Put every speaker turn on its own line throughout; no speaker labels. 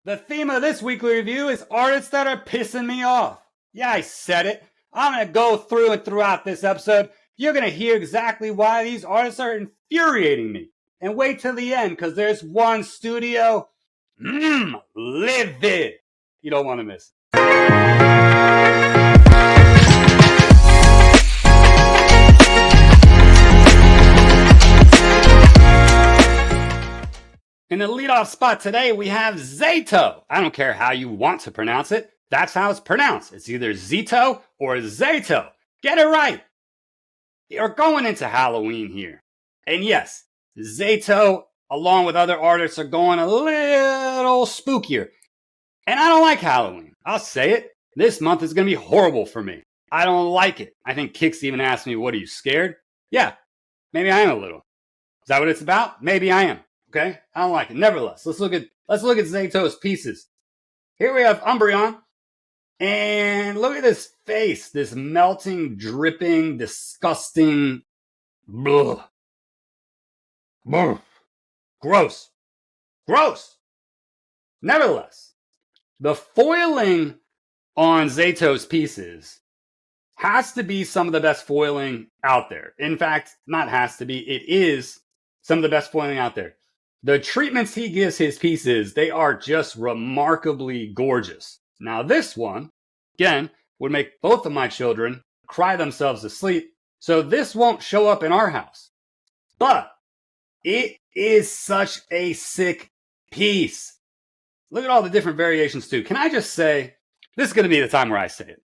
The theme of this weekly review is artists that are pissing me off. Yeah, I said it. I'm going to go through and throughout this episode. You're going to hear exactly why these artists are infuriating me. And wait till the end, because there's one studio, livid. You don't want to miss it. In the leadoff spot today, we have Zato. I don't care how you want to pronounce it. That's how it's pronounced. It's either Zito or Zato. Get it right. You're going into Halloween here. And yes, Zato, along with other artists, are going a little spookier. And I don't like Halloween. I'll say it. This month is going to be horrible for me. I don't like it. I think Kicks even asked me, what, are you scared? Yeah, maybe I am a little. Is that what it's about? Maybe I am. Okay, I don't like it. Nevertheless, let's look at Zato's pieces. Here we have Umbreon, and look at this face, this melting, dripping, disgusting, blah, blah, gross. Nevertheless, the foiling on Zato's pieces has to be some of the best foiling out there. In fact, not has to be, it is some of the best foiling out there. The treatments he gives his pieces, they are just remarkably gorgeous. Now this one, again, would make both of my children cry themselves to sleep, so this won't show up in our house. But it is such a sick piece. Look at all the different variations too. Can I just say, this is going to be the time where I say it,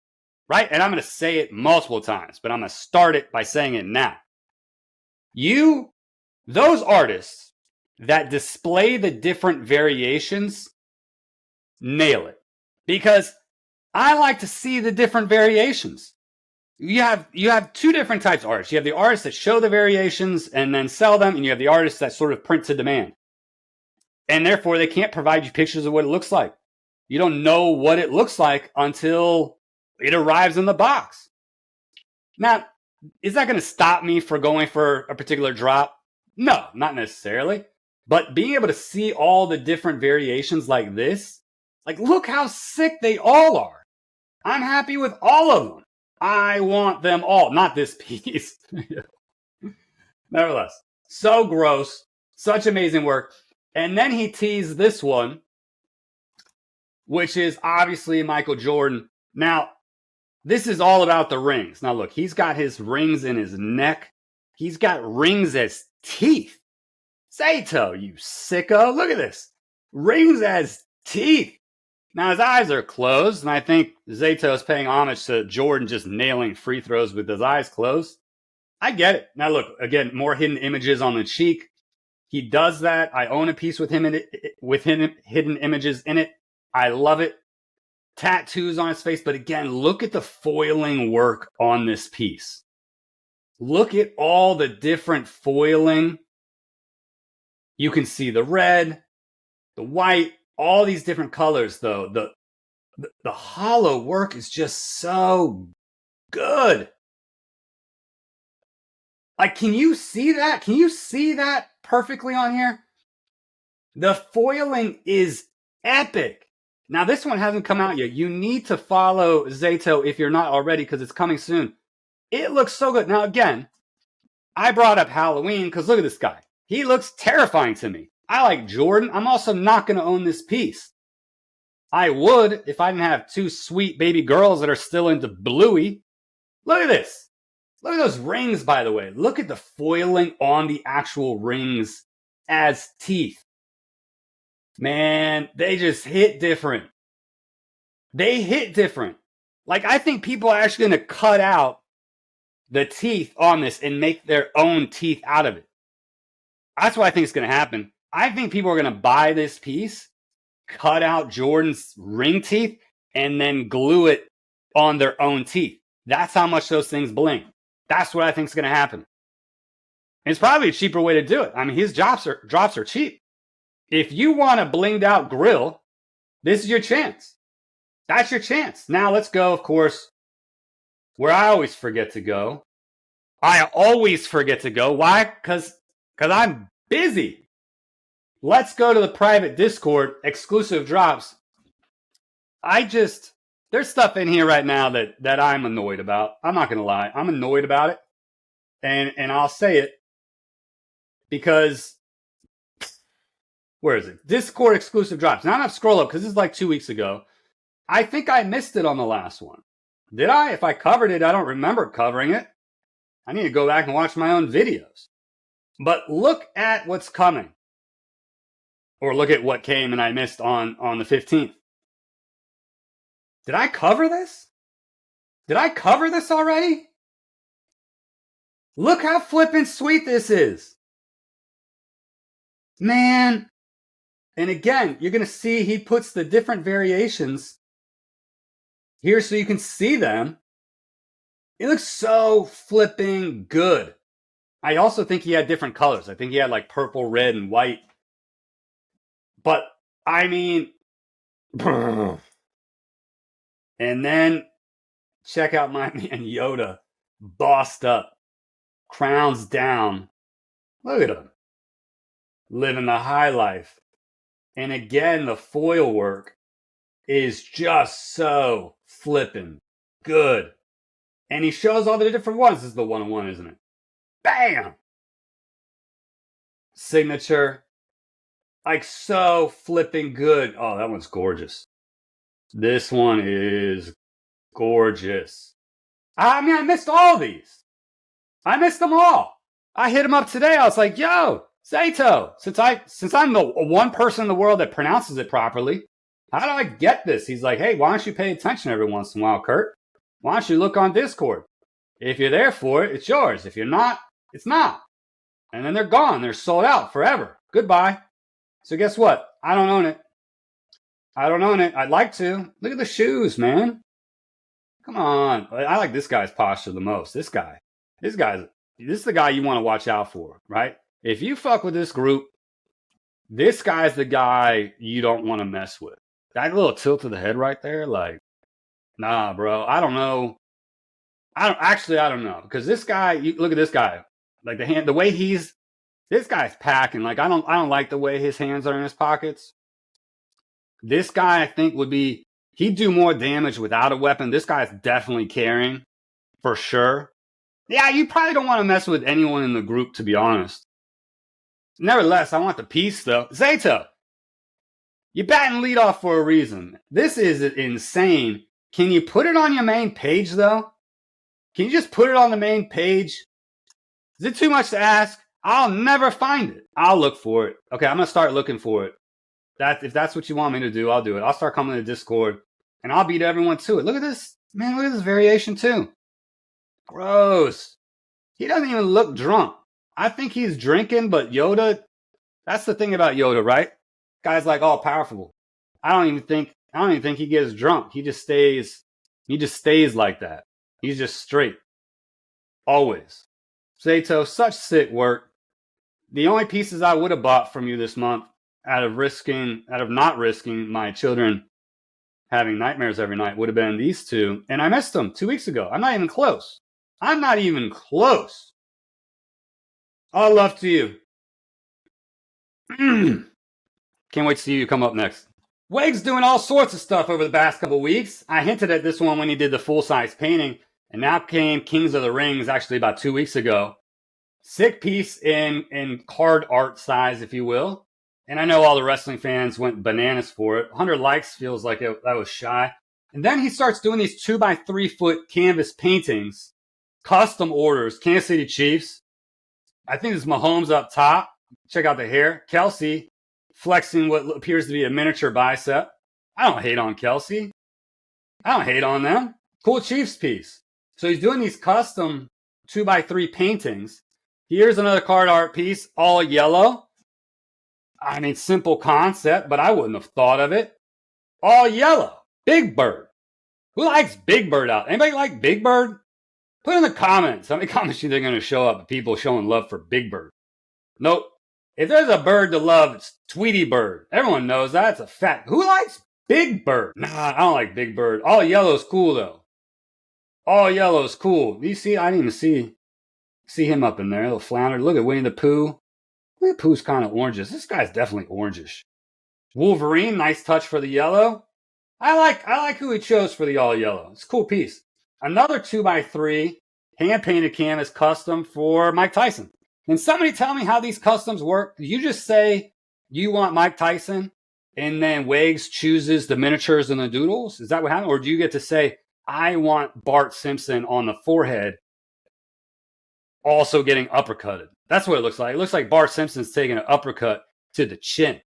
right? And I'm going to say it multiple times, but I'm going to start it by saying it now. Those artists that display the different variations, nail it. Because I like to see the different variations. You have two different types of artists. You have the artists that show the variations and then sell them, and you have the artists that sort of print to demand. And therefore, they can't provide you pictures of what it looks like. You don't know what it looks like until it arrives in the box. Now, is that going to stop me from going for a particular drop? No, not necessarily. But being able to see all the different variations like this, like look how sick they all are. I'm happy with all of them. I want them all, not this piece. Nevertheless, so gross, such amazing work. And then he teased this one, which is obviously Michael Jordan. Now, this is all about the rings. Now look, he's got his rings in his neck. He's got rings as teeth. Zato, you sicko. Look at this. Rings as teeth. Now his eyes are closed, and I think Zato is paying homage to Jordan just nailing free throws with his eyes closed. I get it. Now look, again, more hidden images on the cheek. He does that. I own a piece with him in it, with hidden images in it. I love it. Tattoos on his face, but again, look at the foiling work on this piece. Look at all the different foiling. You can see the red, the white, all these different colors, though. The hollow work is just so good. Like, can you see that? Can you see that perfectly on here? The foiling is epic. Now, this one hasn't come out yet. You need to follow Zato if you're not already, because it's coming soon. It looks so good. Now, again, I brought up Halloween because look at this guy. He looks terrifying to me. I like Jordan. I'm also not going to own this piece. I would if I didn't have two sweet baby girls that are still into Bluey. Look at this. Look at those rings, by the way. Look at the foiling on the actual rings as teeth. Man, they just hit different. They hit different. Like, I think people are actually going to cut out the teeth on this and make their own teeth out of it. That's what I think is going to happen. I think people are going to buy this piece, cut out Jordan's ring teeth, and then glue it on their own teeth. That's how much those things bling. That's what I think is going to happen. And it's probably a cheaper way to do it. I mean, his drops are cheap. If you want a blinged out grill, this is your chance. That's your chance. Now let's go, of course, where I always forget to go. I always forget to go. Why? Because I'm busy. let's go to the private Discord, exclusive drops. There's stuff in here right now that I'm annoyed about. I'm not going to lie. I'm annoyed about it. And I'll say it because, where is it? Discord exclusive drops. Now I'm going to scroll up because this is like 2 weeks ago. I think I missed it on the last one. Did I? If I covered it, I don't remember covering it. I need to go back and watch my own videos. But look at what's coming. Or look at what came and I missed on the 15th. Did I cover this? Did I cover this already? Look how flippin' sweet this is. Man. And again, you're going to see he puts the different variations here so you can see them. It looks so flipping good. I also think he had different colors. I think he had like purple, red, and white. But, I mean... And then, check out my man Yoda. Bossed up. Crowns down. Look at him. Living the high life. And again, the foil work is just so flipping good. And he shows all the different ones. This is the one-on-one, isn't it? Bam! Signature. Like so flipping good. Oh, that one's gorgeous. This one is gorgeous. I mean, I missed all these. I missed them all. I hit him up today. I was like, yo, Zato, since I'm the one person in the world that pronounces it properly, how do I get this? He's like, hey, why don't you pay attention every once in a while, Kurt? Why don't you look on Discord? If you're there for it, it's yours. If you're not, it's not. And then they're gone. They're sold out forever. Goodbye. So guess what? I don't own it. I don't own it. I'd like to. Look at the shoes, man. Come on. I like this guy's posture the most. This is the guy you want to watch out for, right? If you fuck with this group, this guy's the guy you don't want to mess with. That little tilt of the head right there, like, nah, bro. I don't know. I don't know. Because this guy, look at this guy. Like the way this guy's packing. Like, I don't like the way his hands are in his pockets. This guy, I think, he'd do more damage without a weapon. This guy's definitely carrying, for sure. Yeah, you probably don't want to mess with anyone in the group, to be honest. Nevertheless, I want the piece, though. Zato, you batting lead off for a reason. This is insane. Can you put it on your main page, though? Can you just put it on the main page? Is it too much to ask? I'll never find it. I'll look for it. Okay, I'm going to start looking for it. If that's what you want me to do, I'll do it. I'll start coming to Discord, and I'll beat everyone to it. Look at this. Man, look at this variation, too. Gross. He doesn't even look drunk. I think he's drinking, but Yoda, that's the thing about Yoda, right? Guy's like all powerful. I don't even think he gets drunk. He just stays like that. He's just straight. Always. Zato, such sick work. The only pieces I would have bought from you this month, out of not risking my children having nightmares every night, would have been these two. And I missed them 2 weeks ago. I'm not even close. All love to you. Can't wait to see you come up next. Wegs doing all sorts of stuff over the past couple weeks. I hinted at this one when he did the full-size painting, and now came Kings of the Rings actually about 2 weeks ago. Sick piece in card art size, if you will. And I know all the wrestling fans went bananas for it. 100 likes feels like that was shy. And then he starts doing these 2x3 foot canvas paintings, custom orders, Kansas City Chiefs. I think this is Mahomes up top. Check out the hair. Kelsey flexing what appears to be a miniature bicep. I don't hate on Kelsey. I don't hate on them. Cool Chiefs piece. So he's doing these custom 2x3 paintings. Here's another card art piece, all yellow. I mean, simple concept, but I wouldn't have thought of it. All yellow. Big Bird. Who likes Big Bird out? Anybody like Big Bird? Put in the comments. How many comments do you think are going to show up of people showing love for Big Bird? Nope. If there's a bird to love, it's Tweety Bird. Everyone knows that. It's a fact. Who likes Big Bird? Nah, I don't like Big Bird. All yellow's cool, though. All yellow's cool. You see, I didn't even see him up in there. A little flounder. Look at Winnie the Pooh. Look at Pooh's kind of oranges. This guy's definitely orangish. Wolverine, nice touch for the yellow. I like who he chose for the all yellow. It's a cool piece. Another 2x3 hand painted canvas custom for Mike Tyson. And somebody tell me how these customs work. Do you just say you want Mike Tyson and then Wegs chooses the miniatures and the doodles? Is that what happened? Or do you get to say, I want Bart Simpson on the forehead also getting uppercutted? That's what it looks like. It looks like Bart Simpson's taking an uppercut to the chin.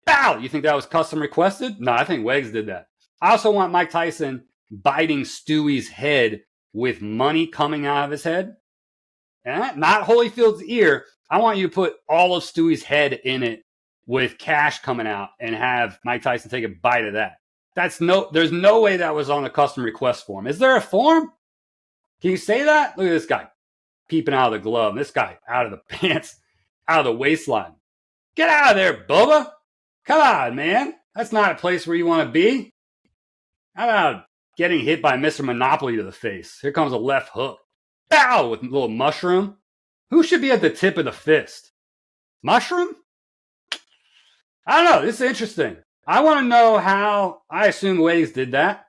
Bow! You think that was custom requested? No, I think Wegs did that. I also want Mike Tyson biting Stewie's head with money coming out of his head. Not Holyfield's ear. I want you to put all of Stewie's head in it with cash coming out and have Mike Tyson take a bite of that. There's no way that was on the custom request form. Is there a form? Can you say that? Look at this guy peeping out of the glove. This guy out of the pants, out of the waistline. Get out of there, Bubba. Come on, man. That's not a place where you want to be. How about getting hit by Mr. Monopoly to the face? Here comes a left hook. Bow! With a little mushroom. Who should be at the tip of the fist? Mushroom? I don't know. This is interesting. I want to know how. I assume Wegs did that.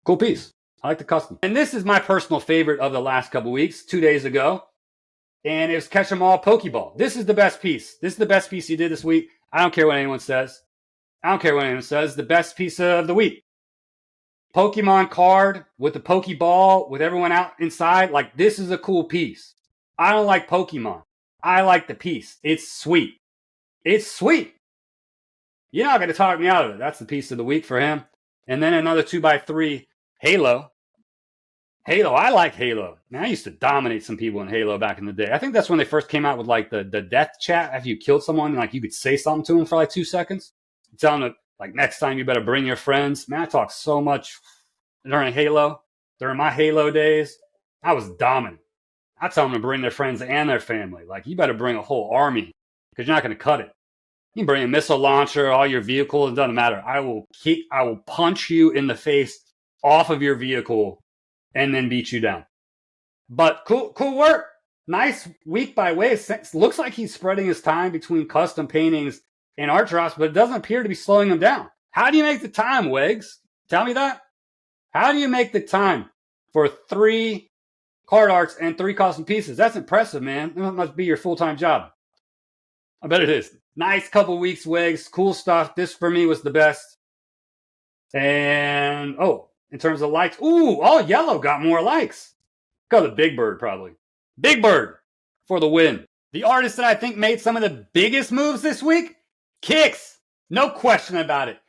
Cool piece. I like the custom. And this is my personal favorite of the last couple weeks, 2 days ago. And it was Catch 'em All Pokeball. This is the best piece. This is the best piece you did this week. I don't care what anyone says. The best piece of the week. Pokemon card with the Pokeball with everyone out inside. Like, this is a cool piece. I don't like Pokemon. I like the piece. It's sweet. It's sweet. You're not going to talk me out of it. That's the piece of the week for him. And then another 2x3 Halo. I like Halo. Man, I used to dominate some people in Halo back in the day. I think that's when they first came out with like the death chat after you killed someone. Like you could say something to them for like 2 seconds. Tell them like next time you better bring your friends. Man, I talked so much during Halo. During my Halo days, I was dominant. I tell them to bring their friends and their family. Like you better bring a whole army because you're not going to cut it. You can bring a missile launcher, all your vehicles. It doesn't matter. I will punch you in the face off of your vehicle and then beat you down. But cool work. Nice week by Wegs. Looks like he's spreading his time between custom paintings and art drops, but it doesn't appear to be slowing him down. How do you make the time, Wegs? Tell me that. How do you make the time for 3 card arts and 3 custom pieces? That's impressive, man. That must be your full-time job. I bet it is. Nice couple weeks, Wegs. Cool stuff. This for me was the best. And, in terms of likes, all yellow got more likes. Go to Big Bird, probably. Big Bird for the win. The artist that I think made some of the biggest moves this week, Kicks. No question about it.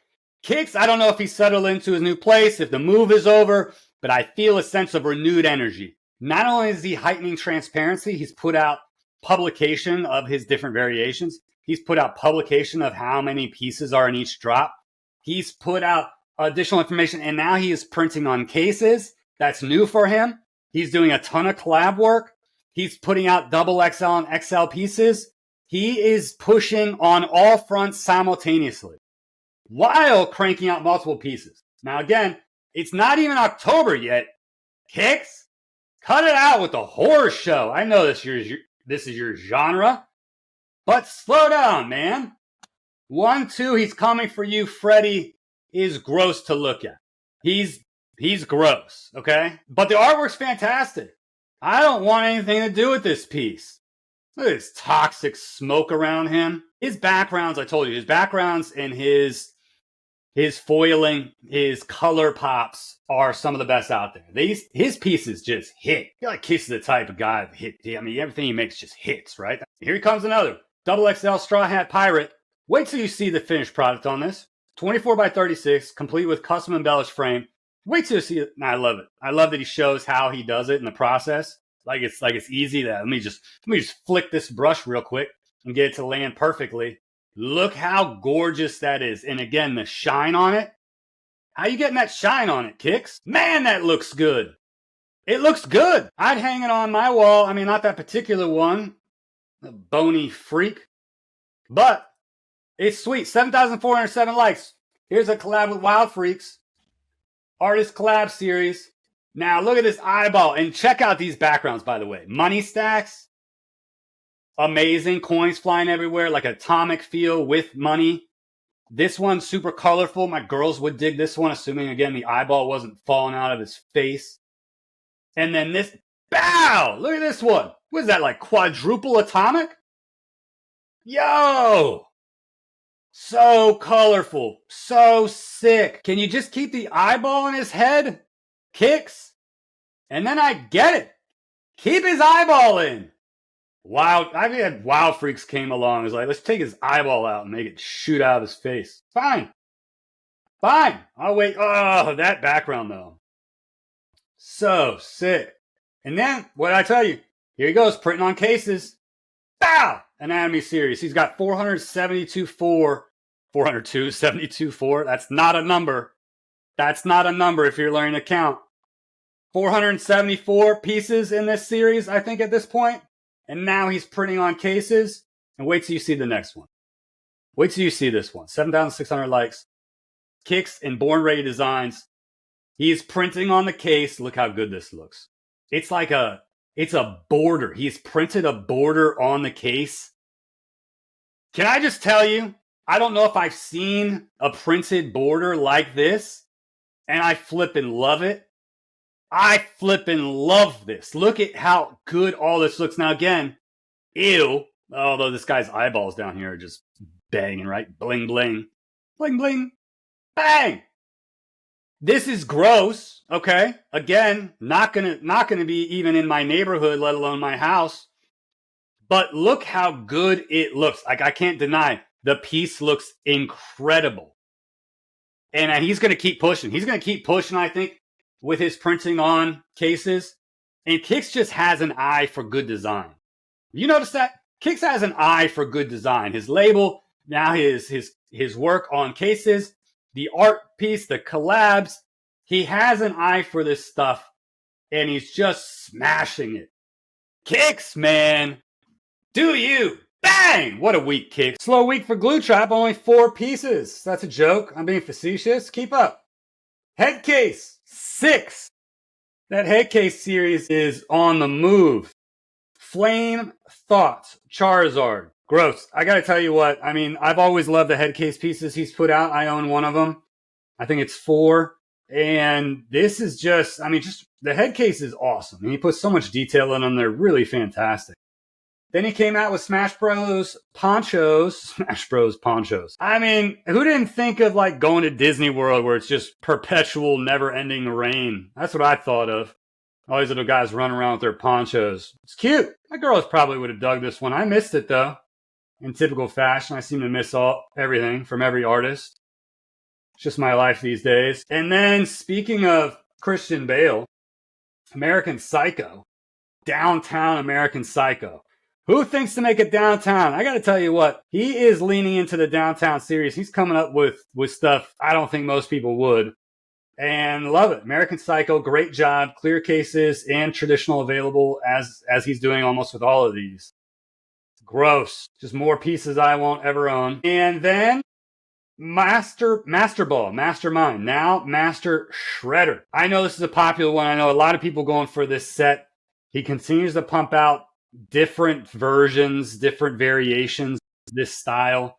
Kicks, I don't know if he's settled into his new place, if the move is over, but I feel a sense of renewed energy. Not only is he heightening transparency, he's put out publication of his different variations. He's put out publication of how many pieces are in each drop. He's put out additional information, and now he is printing on cases. That's new for him. He's doing a ton of collab work. He's putting out double XL and XL pieces. He is pushing on all fronts simultaneously while cranking out multiple pieces. Now, again, it's not even October yet. Kicks, cut it out with the horror show. I know this is your genre, but slow down, man. 1, 2, he's coming for you. Freddy is gross to look at. He's gross, okay? But the artwork's fantastic. I don't want anything to do with this piece. Look at this toxic smoke around him. His backgrounds, I told you, his backgrounds and his foiling, his color pops are some of the best out there. His pieces just hit. I feel like Kiss is the type of guy that hit. I mean, everything he makes just hits, right? Here comes another. Double XL Straw Hat Pirate. Wait till you see the finished product on this. 24x36, complete with custom embellished frame. Wait till you see it. I love it. I love that he shows how he does it in the process. Like it's easy. Let me just flick this brush real quick and get it to land perfectly. Look how gorgeous that is. And again, the shine on it. How you getting that shine on it, Kicks? Man, that looks good. It looks good. I'd hang it on my wall. I mean, not that particular one. The bony freak. But it's sweet. 7,407 likes. Here's a collab with Wild Freaks. Artist collab series. Now look at this eyeball. And check out these backgrounds, by the way. Money stacks. amazing. Coins flying everywhere, like atomic feel with money. This one's super colorful. My girls would dig this one, assuming, again, the eyeball wasn't falling out of his face. And then this, bow! Look at this one. What is that, like quadruple atomic? Yo! So colorful. So sick. Can you just keep the eyeball in his head? Kicks? And then I get it. Keep his eyeball in. Wow. I had Wow Freaks came along. It was like, let's take his eyeball out and make it shoot out of his face. Fine. Fine. I'll wait. Oh, that background though. So sick. And then, what did I tell you? Here he goes, printing on cases. Bow! Anatomy series. He's got 472.4. That's not a number. That's not a number if you're learning to count. 474 pieces in this series, I think, at this point. And now he's printing on cases. And wait till you see the next one. Wait till you see this one. 7,600 likes. Kicks and Born Ready Designs. He's printing on the case. Look how good this looks. It's like it's a border. He's printed a border on the case. Can I just tell you, I don't know if I've seen a printed border like this, and I flippin' love it. I flippin' love this. Look at how good all this looks. Now again, ew, although this guy's eyeballs down here are just banging, right? Bling, bling. Bling, bling. Bang! This is gross, okay? Again, not gonna be even in my neighborhood, let alone my house. But look how good it looks. Like, I can't deny, the piece looks incredible. And he's gonna keep pushing. He's gonna keep pushing, I think, with his printing on cases. And Kicks just has an eye for good design. You notice that? Kicks has an eye for good design. His label, now his work on cases, the art piece, the collabs, he has an eye for this stuff, and he's just smashing it. Kicks, man. Do you? Bang! What a week, Kicks. Slow week for Glue Trap, only 4 pieces. That's a joke. I'm being facetious. Keep up. Head case, 6. That head case series is on the move. Flame Thoughts, Charizard. Gross. I gotta tell you what, I mean, I've always loved the head case pieces he's put out. I own one of them. I think it's 4. And this is just, I mean, just the head case is awesome. And he puts so much detail in them. They're really fantastic. Then he came out with Smash Bros. Ponchos. Smash Bros. Ponchos. I mean, who didn't think of like going to Disney World where it's just perpetual, never-ending rain? That's what I thought of. All these little guys running around with their ponchos. It's cute. My girls probably would have dug this one. I missed it though. In typical fashion, I seem to miss everything from every artist. It's just my life these days. And then, speaking of Christian Bale, American Psycho. Downtown American Psycho. Who thinks to make it downtown? I gotta tell you what, he is leaning into the downtown series. He's coming up with stuff I don't think most people would. And love it. American Psycho, great job. Clear cases and traditional available as he's doing almost with all of these. Gross. Just more pieces I won't ever own. And then Master Ball, Mastermind, now Master Shredder. I know this is a popular one. I know a lot of people going for this set. He continues to pump out different versions, different variations of this style.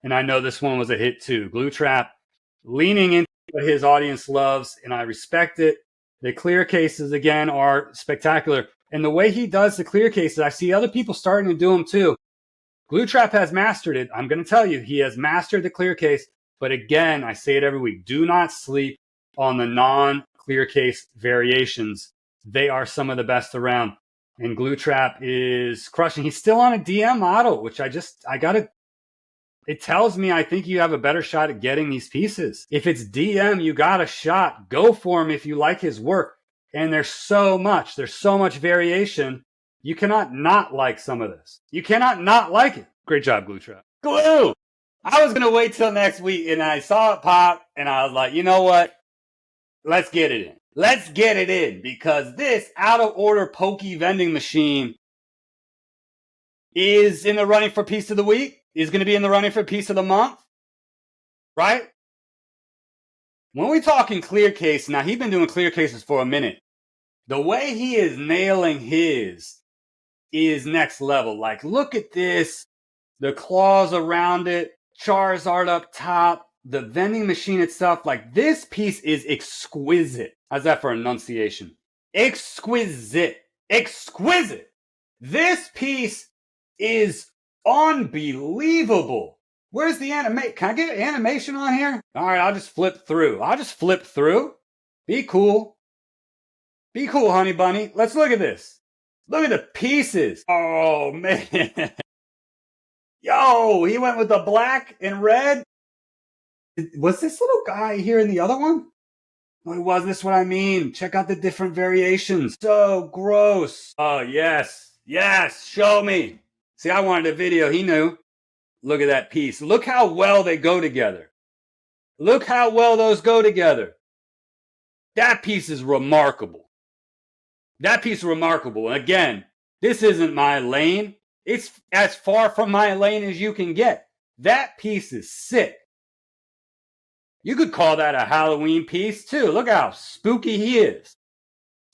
And I know this one was a hit too. Glue Trap, leaning into what his audience loves, and I respect it. The clear cases, again, are spectacular. And the way he does the clear cases, I see other people starting to do them too. Glue Trap has mastered it. I'm going to tell you, he has mastered the clear case. But again, I say it every week, do not sleep on the non-clear case variations. They are some of the best around. And Glue Trap is crushing. He's still on a DM model, which it tells me I think you have a better shot at getting these pieces. If it's DM, you got a shot. Go for him if you like his work. And there's so much variation. You cannot not like some of this. You cannot not like it. Great job, Glue Trap. Glue! I was going to wait till next week, and I saw it pop, and I was like, you know what? Let's get it in. Let's get it in, because this out-of-order pokey vending machine is in the running for piece of the week, is going to be in the running for piece of the month, right? When we talking clear case, now he's been doing clear cases for a minute. The way he is nailing his is next level. Like, look at this. The claws around it, Charizard up top, the vending machine itself. Like, this piece is exquisite. How's that for enunciation? Exquisite. Exquisite. This piece is unbelievable. Where's the animation? Can I get animation on here? All right, I'll just flip through. Be cool. Be cool, honey bunny. Let's look at this. Look at the pieces. Oh, man. Yo, he went with the black and red. Was this little guy here in the other one? No, it wasn't. This is what I mean. Check out the different variations. So gross. Oh, yes. Yes, show me. See, I wanted a video. He knew. Look at that piece. Look how well they go together. Look how well those go together. That piece is remarkable. That piece is remarkable. And again, this isn't my lane. It's as far from my lane as you can get. That piece is sick. You could call that a Halloween piece too. Look how spooky he is.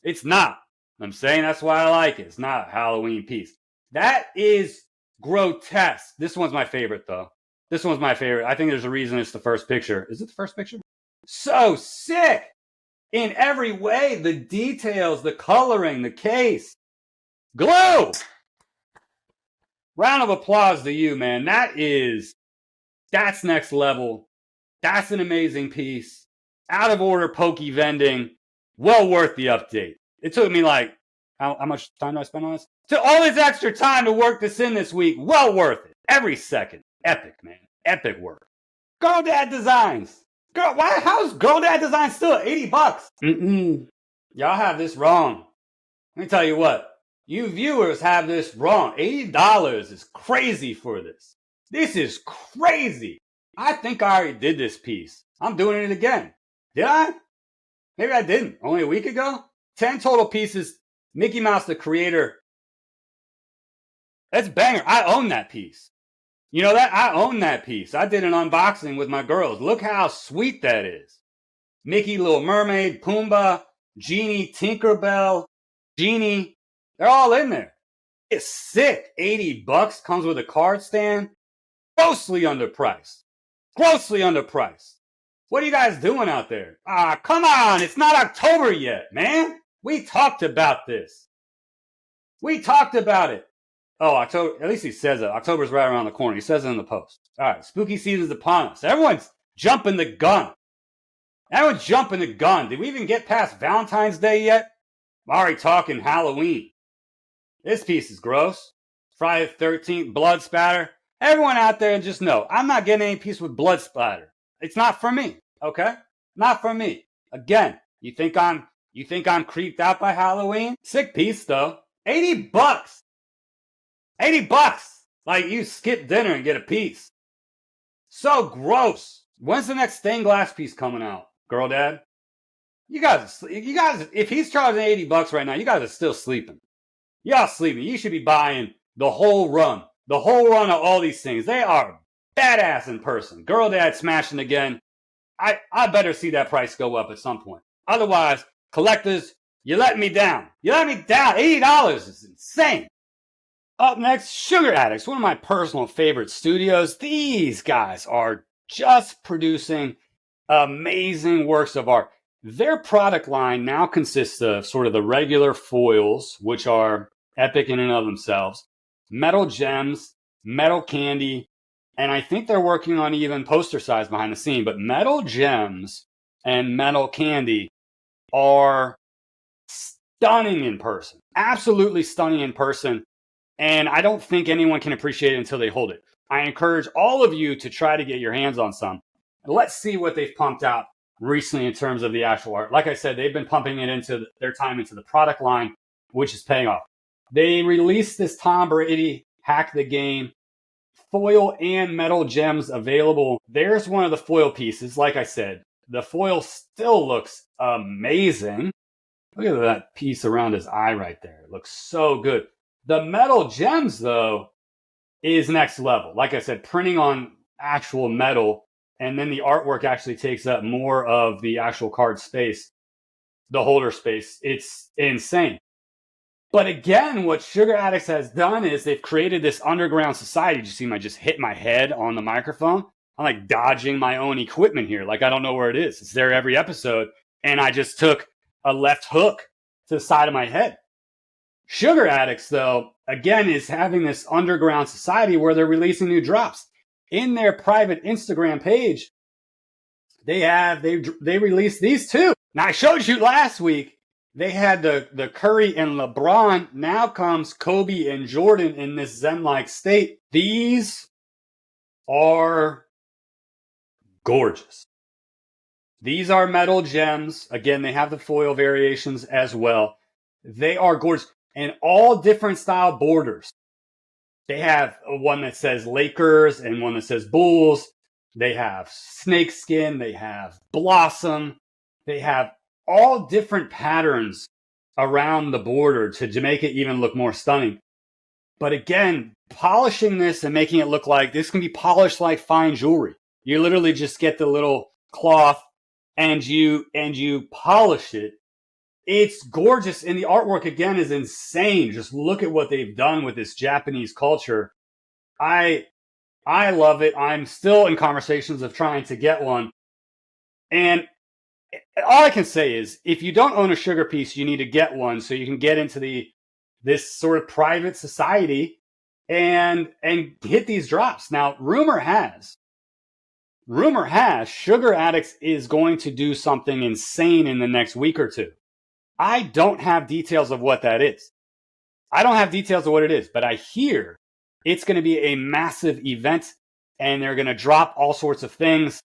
It's not. I'm saying that's why I like it. It's not a Halloween piece. That is grotesque. This one's my favorite though. This one's my favorite. I think there's a reason it's the first picture. Is it the first picture? So sick. In every way, the details, the coloring, the case. Glue! Round of applause to you, man. That's next level. That's an amazing piece. Out of order pokey vending. Well worth the update. It took me like, how much time did I spend on this? Took all this extra time to work this in this week. Well worth it. Every second. Epic, man. Epic work. Girldad Designs. How's Girldad Designs still at $80? Y'all have this wrong. Let me tell you what. You viewers have this wrong. $80 is crazy for this. This is crazy. I think I already did this piece. I'm doing it again. Did I? Maybe I didn't. Only a week ago? 10 total pieces. Mickey Mouse, the creator. That's banger. I own that piece. You know that? I own that piece. I did an unboxing with my girls. Look how sweet that is. Mickey, Little Mermaid, Pumbaa, Genie, Tinkerbell, Genie. They're all in there. It's sick. $80 comes with a card stand. Grossly underpriced. Grossly underpriced. What are you guys doing out there? Come on. It's not October yet, man. We talked about this. We talked about it. Oh, October. At least he says it. October's right around the corner. He says it in the post. All right. Spooky season's upon us. Everyone's jumping the gun. Everyone's jumping the gun. Did we even get past Valentine's Day yet? I'm already talking Halloween. This piece is gross. Friday the 13th, blood spatter. Everyone out there just know, I'm not getting any piece with blood splatter. It's not for me, okay? Not for me. Again, you think I'm creeped out by Halloween? Sick piece though. $80. $80. Like you skip dinner and get a piece. So gross. When's the next stained glass piece coming out, girldad? You guys, if he's charging $80 right now, you guys are still sleeping. Y'all sleeping. You should be buying the whole run. The whole run of all these things. They are badass in person. Girldad smashing again. I better see that price go up at some point. Otherwise, collectors, you're letting me down. You let me down. $80 is insane. Up next, Sugar Addicts, one of my personal favorite studios. These guys are just producing amazing works of art. Their product line now consists of sort of the regular foils, which are epic in and of themselves, metal gems, metal candy, and I think they're working on even poster size behind the scene. But metal gems and metal candy are stunning in person. Absolutely stunning in person. And I don't think anyone can appreciate it until they hold it. I encourage all of you to try to get your hands on some. Let's see what they've pumped out recently in terms of the actual art. Like I said, they've been pumping it into their time into the product line, which is paying off. They released this Tom Brady Hack the Game foil and metal gems available. There's one of the foil pieces. Like I said, the foil still looks amazing. Look at that piece around his eye right there. It looks so good. The metal gems, though, is next level. Like I said, printing on actual metal, and then the artwork actually takes up more of the actual card space, the holder space. It's insane. But again, what Sugar Addicts has done is they've created this underground society. Did you see I just hit my head on the microphone? I'm like dodging my own equipment here. Like I don't know where it is. It's there every episode. And I just took a left hook to the side of my head. Sugar Addicts, though, again, is having this underground society where they're releasing new drops. In their private Instagram page, they released these two. Now, I showed you last week, they had the Curry and LeBron. Now comes Kobe and Jordan in this Zen-like state. These are gorgeous. These are metal gems. Again, they have the foil variations as well. They are gorgeous. And all different style borders. They have one that says Lakers and one that says Bulls. They have snakeskin. They have blossom. They have all different patterns around the border to make it even look more stunning. But again, polishing this and making it look like this can be polished like fine jewelry. You literally just get the little cloth and you polish it. It's gorgeous, and the artwork, again, is insane. Just look at what they've done with this Japanese culture. I love it. I'm still in conversations of trying to get one. And all I can say is, if you don't own a sugar piece, you need to get one so you can get into this sort of private society and hit these drops. Now, rumor has Sugar Addicts is going to do something insane in the next week or two. I don't have details of what that is. I don't have details of what it is, but I hear it's going to be a massive event and they're going to drop all sorts of things.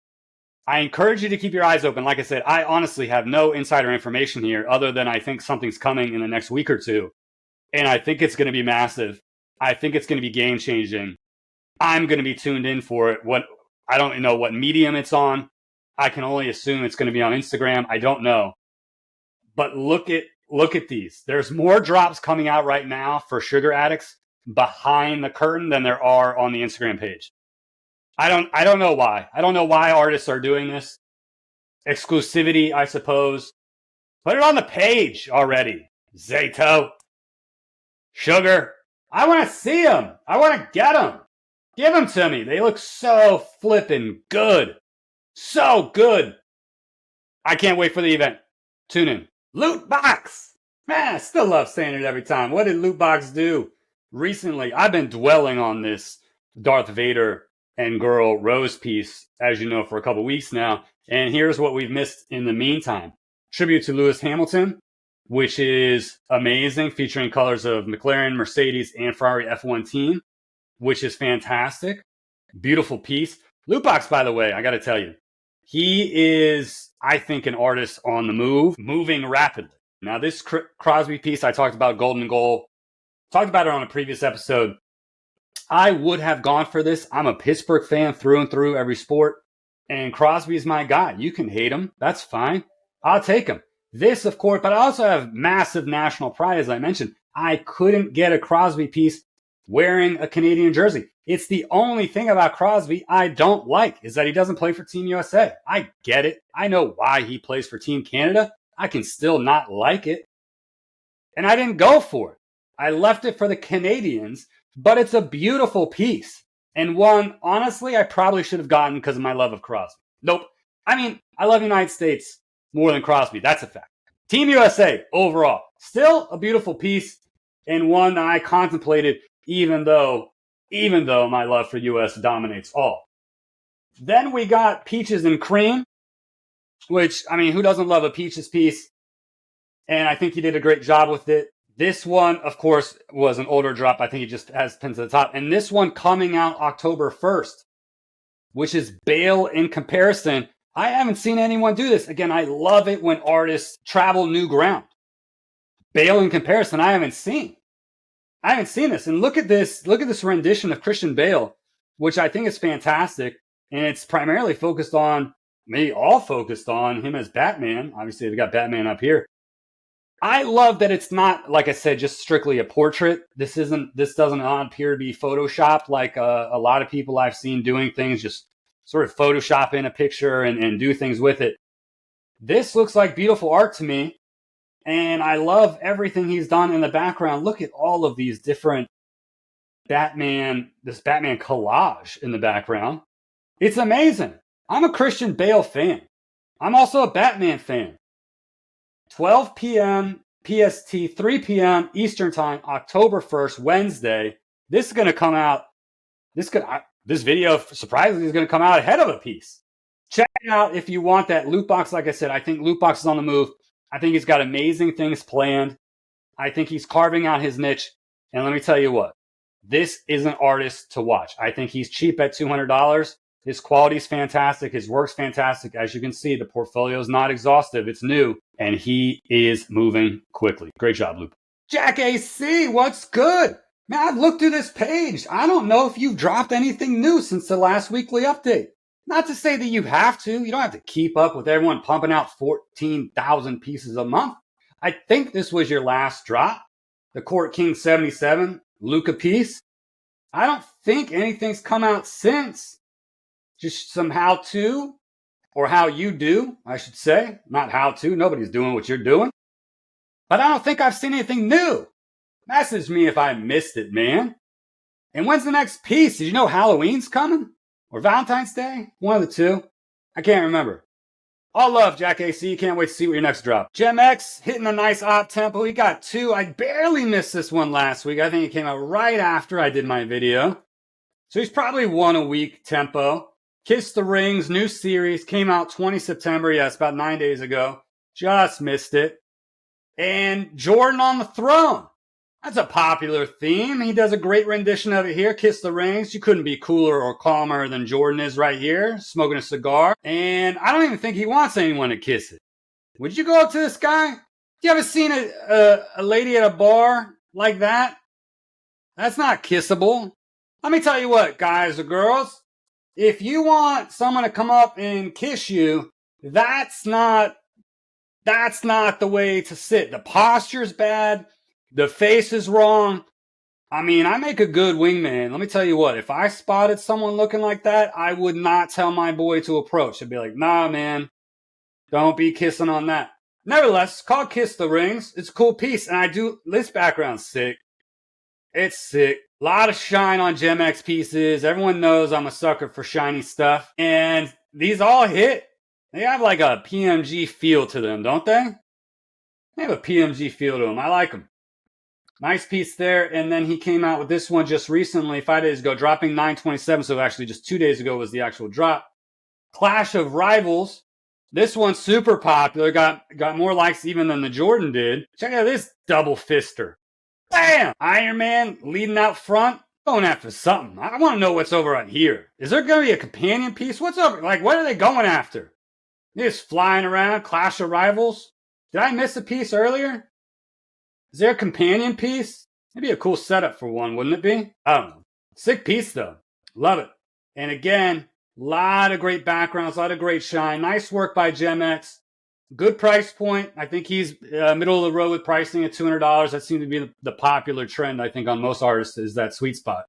I encourage you to keep your eyes open. Like I said, I honestly have no insider information here other than I think something's coming in the next week or two. And I think it's going to be massive. I think it's going to be game changing. I'm going to be tuned in for it. I don't know what medium it's on. I can only assume it's going to be on Instagram. I don't know. But look at these. There's more drops coming out right now for Sugar Addicts behind the curtain than there are on the Instagram page. I don't know why. I don't know why artists are doing this. Exclusivity, I suppose. Put it on the page already. Zato. Sugar. I want to see them. I want to get them. Give them to me. They look so flippin' good. So good. I can't wait for the event. Tune in. Lootbox! Man, I still love saying it every time. What did Lootbox do? Recently, I've been dwelling on this Darth Vader and girl Rose piece, as you know, for a couple weeks now. And here's what we've missed in the meantime. Tribute to Lewis Hamilton, which is amazing, featuring colors of McLaren, Mercedes, and Ferrari F1 team, which is fantastic. Beautiful piece. Lootbox, by the way, I got to tell you, he is, I think, an artist on the move, moving rapidly. Now, this Crosby piece, I talked about Golden Goal. Talked about it on a previous episode. I would have gone for this. I'm a Pittsburgh fan through and through, every sport. And Crosby's my guy. You can hate him. That's fine. I'll take him. This, of course, but I also have massive national pride, as I mentioned. I couldn't get a Crosby piece wearing a Canadian jersey. It's the only thing about Crosby I don't like is that he doesn't play for Team USA. I get it. I know why he plays for Team Canada. I can still not like it. And I didn't go for it. I left it for the Canadians, but it's a beautiful piece. And one, honestly, I probably should have gotten because of my love of Crosby. Nope. I mean, I love United States more than Crosby. That's a fact. Team USA overall, still a beautiful piece and one that I contemplated even though my love for US dominates all. Then we got Peaches and Cream, which, I mean, who doesn't love a Peaches piece? And I think he did a great job with it. This one, of course, was an older drop. I think he just has pinned to the top. And this one coming out October 1st, which is Bale in Comparison. I haven't seen anyone do this. Again, I love it when artists travel new ground. Bale in Comparison, I haven't seen this. And look at this rendition of Christian Bale, which I think is fantastic. And it's primarily focused on him as Batman. Obviously, they've got Batman up here. I love that it's not, like I said, just strictly a portrait. This doesn't appear to be photoshopped like a lot of people I've seen doing things, just sort of Photoshop in a picture and do things with it. This looks like beautiful art to me. And I love everything he's done in the background. Look at all of these different this Batman collage in the background. It's amazing. I'm a Christian Bale fan. I'm also a Batman fan. 12 p.m. PST, 3 p.m. Eastern Time, October 1st, Wednesday. This is going to come out. This video, surprisingly, is going to come out ahead of a piece. Check it out if you want that loot box. Like I said, I think loot box is on the move. I think he's got amazing things planned. I think he's carving out his niche. And let me tell you what, this is an artist to watch. I think he's cheap at $200. His quality's fantastic. His work's fantastic. As you can see, the portfolio is not exhaustive. It's new. And he is moving quickly. Great job, Luke. Jack AC, what's good? Man, I've looked through this page. I don't know if you've dropped anything new since the last weekly update. Not to say that you have to. You don't have to keep up with everyone pumping out 14,000 pieces a month. I think this was your last drop. The Court King 77, Luca piece. I don't think anything's come out since. Just some how-to, or how you do, I should say. Not how-to. Nobody's doing what you're doing. But I don't think I've seen anything new. Message me if I missed it, man. And when's the next piece? Did you know Halloween's coming? Or Valentine's Day? One of the two. I can't remember. All love, Jack AC. Can't wait to see what your next drop. Gemx hitting a nice op tempo. He got two. I barely missed this one last week. I think it came out right after I did my video. So he's probably one a week tempo. Kiss the Rings, new series. Came out 20 September. Yes, about 9 days ago. Just missed it. And Jordan on the Throne. That's a popular theme. He does a great rendition of it here. Kiss the Rings. You couldn't be cooler or calmer than Jordan is right here, smoking a cigar. And I don't even think he wants anyone to kiss it. Would you go up to this guy? You ever seen a lady at a bar like that? That's not kissable. Let me tell you what, guys or girls. If you want someone to come up and kiss you, that's not the way to sit. The posture's bad. The face is wrong. I mean, I make a good wingman. Let me tell you what, if I spotted someone looking like that, I would not tell my boy to approach. I'd be like, nah, man, don't be kissing on that. Nevertheless, it's called Kiss the Rings. It's a cool piece. And this background's sick. It's sick. A lot of shine on Gemx pieces. Everyone knows I'm a sucker for shiny stuff. And these all hit. They have like a PMG feel to them, don't they? They have a PMG feel to them. I like them. Nice piece there. And then he came out with this one just recently, 5 days ago, dropping 9/27. So actually just 2 days ago was the actual drop. Clash of Rivals. This one's super popular. Got more likes even than the Jordan did. Check out this double fister. Bam! Iron Man leading out front. Going after something. I want to know what's over on here. Is there going to be a companion piece? What's over? Like, what are they going after? They're just flying around. Clash of Rivals. Did I miss a piece earlier? Is there a companion piece? Maybe a cool setup for one, wouldn't it be? I don't know. Sick piece, though. Love it. And again, a lot of great backgrounds, a lot of great shine. Nice work by Gemx. Good price point. I think he's middle of the road with pricing at $200. That seems to be the popular trend, I think, on most artists is that sweet spot.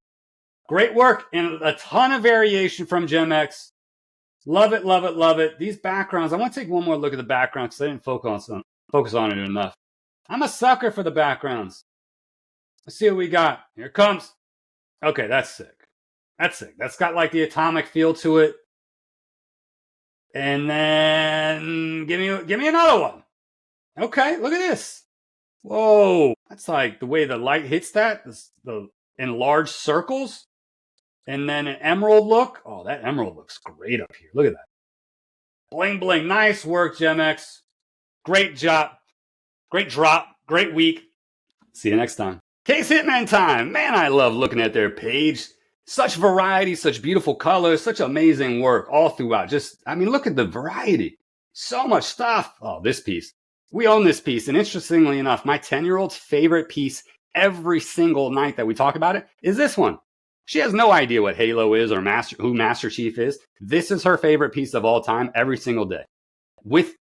Great work and a ton of variation from Gemx. Love it, love it, love it. These backgrounds, I want to take one more look at the background because I didn't focus on it enough. I'm a sucker for the backgrounds. Let's see what we got. Here it comes. Okay, that's sick. That's sick. That's got like the atomic feel to it. And then give me another one. Okay, look at this. Whoa. That's like the way the light hits that. The enlarged circles. And then an emerald look. Oh, that emerald looks great up here. Look at that. Bling, bling. Nice work, Gemx. Great job. Great drop. Great week. See you next time. Case Hitman time. Man, I love looking at their page. Such variety, such beautiful colors, such amazing work all throughout. Look at the variety. So much stuff. Oh, this piece. We own this piece. And interestingly enough, my 10-year-old's favorite piece every single night that we talk about it is this one. She has no idea what Halo is or who Master Chief is. This is her favorite piece of all time every single day. With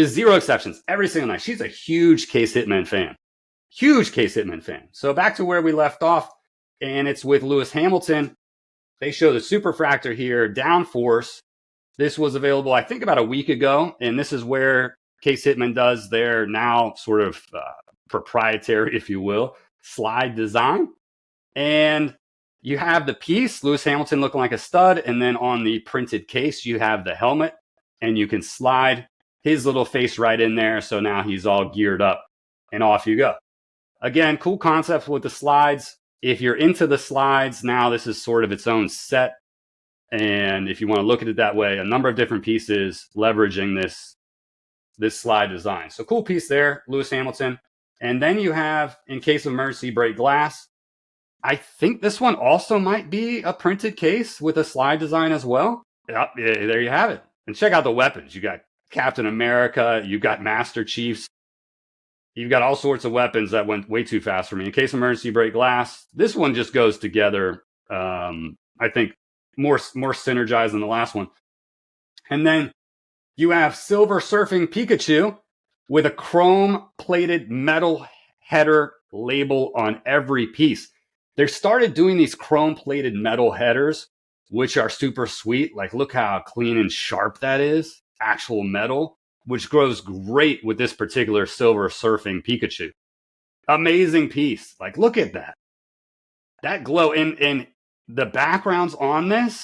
zero exceptions, every single night. She's a huge Case Hitman fan. Huge Case Hitman fan. So back to where we left off, and it's with Lewis Hamilton. They show the Superfractor here, Downforce. This was available, I think, about a week ago, and this is where Case Hitman does their now sort of proprietary, if you will, slide design. And you have the piece, Lewis Hamilton looking like a stud. And then on the printed case, you have the helmet. And you can slide his little face right in there. So now he's all geared up. And off you go. Again, cool concept with the slides. If you're into the slides, now this is sort of its own set. And if you want to look at it that way, a number of different pieces leveraging this slide design. So cool piece there, Lewis Hamilton. And then you have, in case of emergency, break glass. I think this one also might be a printed case with a slide design as well. Yeah, there you have it. And check out the weapons. You got Captain America. You got Master Chiefs. You've got all sorts of weapons that went way too fast for me. In case of emergency, break glass. This one just goes together. I think more synergized than the last one. And then you have Silver Surfing Pikachu with a chrome-plated metal header label on every piece. They started doing these chrome-plated metal headers, which are super sweet. Like, look how clean and sharp that is. Actual metal, which grows great with this particular Silver Surfing Pikachu. Amazing piece. Like, look at that. That glow. And the backgrounds on this,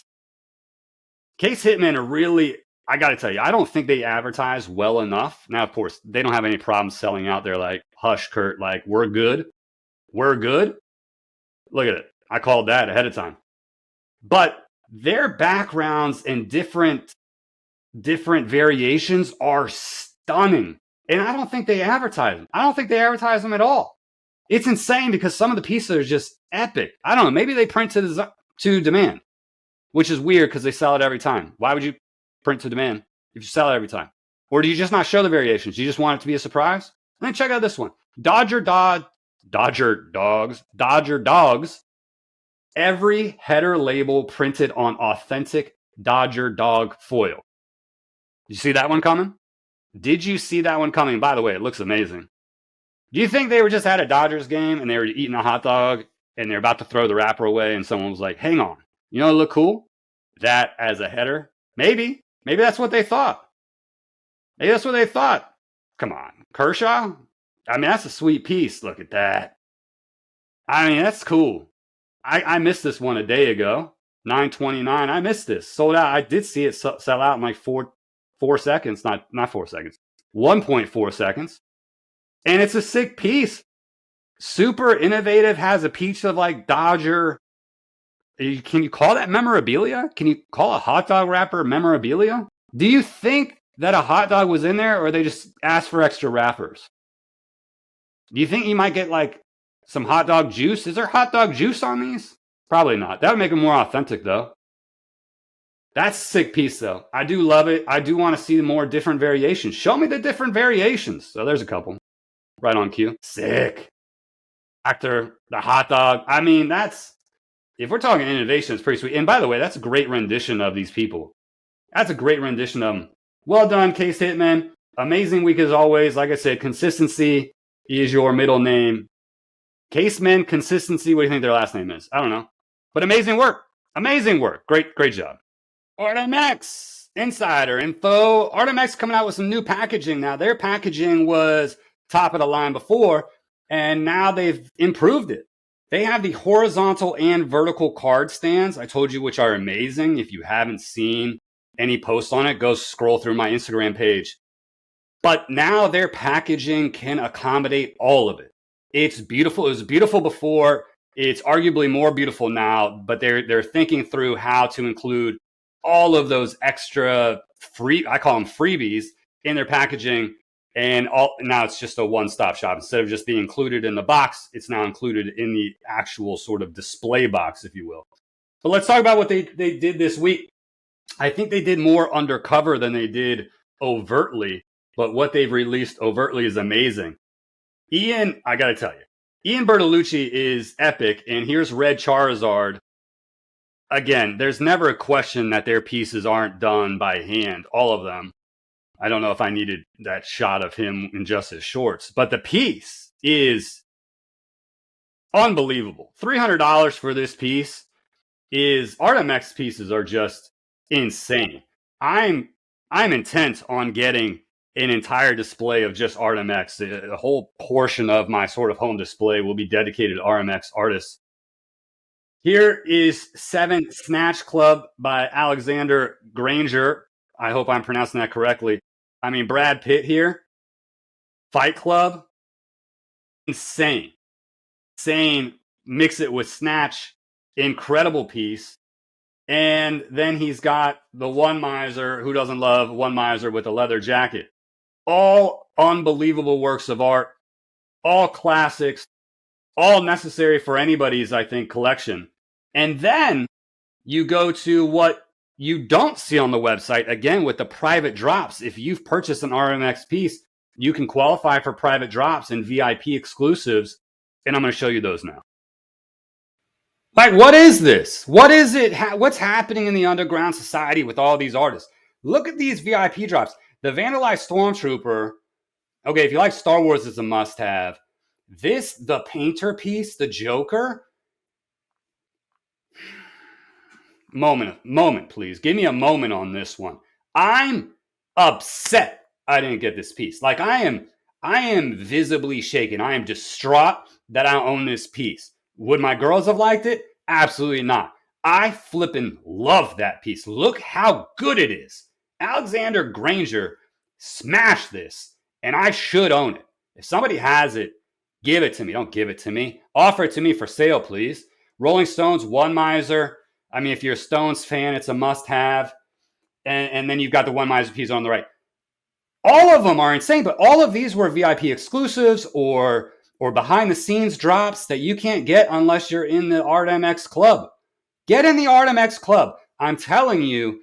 Case Hitman are really, I got to tell you, I don't think they advertise well enough. Now, of course, they don't have any problem selling out. They're like, hush, Kurt, like, we're good. We're good. Look at it. I called that ahead of time. But their backgrounds and different variations are stunning. And I don't think they advertise them. I don't think they advertise them at all. It's insane because some of the pieces are just epic. I don't know. Maybe they print to demand, which is weird because they sell it every time. Why would you print to demand if you sell it every time? Or do you just not show the variations? Do you just want it to be a surprise? And then check out this one. Dodger Dogs. Every header label printed on authentic Dodger dog foil. Did you see that one coming? Did you see that one coming? By the way, it looks amazing. Do you think they were just at a Dodgers game and they were eating a hot dog and they're about to throw the wrapper away and someone was like, hang on, you know what look cool? That as a header? Maybe that's what they thought. Maybe that's what they thought. Come on, Kershaw? I mean, that's a sweet piece. Look at that. I mean, that's cool. I missed this one a day ago. 9:29. I missed this. Sold out. I did see it sell out in like 4 seconds. Not 4 seconds. 1.4 seconds. And it's a sick piece. Super innovative. Has a piece of like Dodger. Can you call that memorabilia? Can you call a hot dog wrapper memorabilia? Do you think that a hot dog was in there or they just asked for extra wrappers? Do you think you might get like some hot dog juice? Is there hot dog juice on these? Probably not. That would make them more authentic though. That's a sick piece though. I do love it. I do want to see more different variations. Show me the different variations. So there's a couple. Right on cue. Sick. Actor, the hot dog. I mean, if we're talking innovation, it's pretty sweet. And by the way, that's a great rendition of these people. That's a great rendition of them. Well done, Case Hitman. Amazing week as always. Like I said, consistency is your middle name. Caseman Consistency. What do you think their last name is? I don't know. But amazing work. Amazing work. Great job. ArtMX Insider Info. ArtMX coming out with some new packaging now. Their packaging was top of the line before, and now they've improved it. They have the horizontal and vertical card stands, I told you, which are amazing. If you haven't seen any posts on it, go scroll through my Instagram page. But now their packaging can accommodate all of it. It's beautiful. It was beautiful before. It's arguably more beautiful now, but they're thinking through how to include all of those extra I call them freebies in their packaging. And now it's just a one-stop shop. Instead of just being included in the box, it's now included in the actual sort of display box, if you will. But let's talk about what they did this week. I think they did more undercover than they did overtly, but what they've released overtly is amazing. Ian, I got to tell you, Ian Bertolucci is epic, and here's Red Charizard. Again, there's never a question that their pieces aren't done by hand, all of them. I don't know if I needed that shot of him in just his shorts, but the piece is unbelievable. $300 for this piece is ArtMX pieces are just insane. I'm intent on getting an entire display of just ArtMX. A whole portion of my sort of home display will be dedicated to ArtMX artists. Here is 7 Snatch Club by Alexander Granger. I hope I'm pronouncing that correctly. I mean, Brad Pitt here. Fight Club. Insane. Insane. Mix it with Snatch. Incredible piece. And then he's got the onemizer. Who doesn't love onemizer with a leather jacket? All unbelievable works of art. All classics. All necessary for anybody's, I think, collection. And then you go to what you don't see on the website, again, with the private drops. If you've purchased an RMX piece, you can qualify for private drops and VIP exclusives. And I'm going to show you those now. Like, what is this? What is it? What's happening in the underground society with all these artists? Look at these VIP drops. The Vandalized Stormtrooper. Okay, if you like Star Wars, it's a must-have. This, the painter piece, the Joker. Moment, please. Give me a moment on this one. I'm upset I didn't get this piece. Like, I am visibly shaken. I am distraught that I own this piece. Would my girls have liked it? Absolutely not. I flippin' love that piece. Look how good it is. Alexander Granger smashed this, and I should own it. If somebody has it, give it to me. Don't give it to me. Offer it to me for sale, please. Rolling Stones, onemizer. I mean, if you're a Stones fan, it's a must-have. And then you've got the onemizer piece on the right. All of them are insane, but all of these were VIP exclusives or behind-the-scenes drops that you can't get unless you're in the ArtMX club. Get in the ArtMX club. I'm telling you,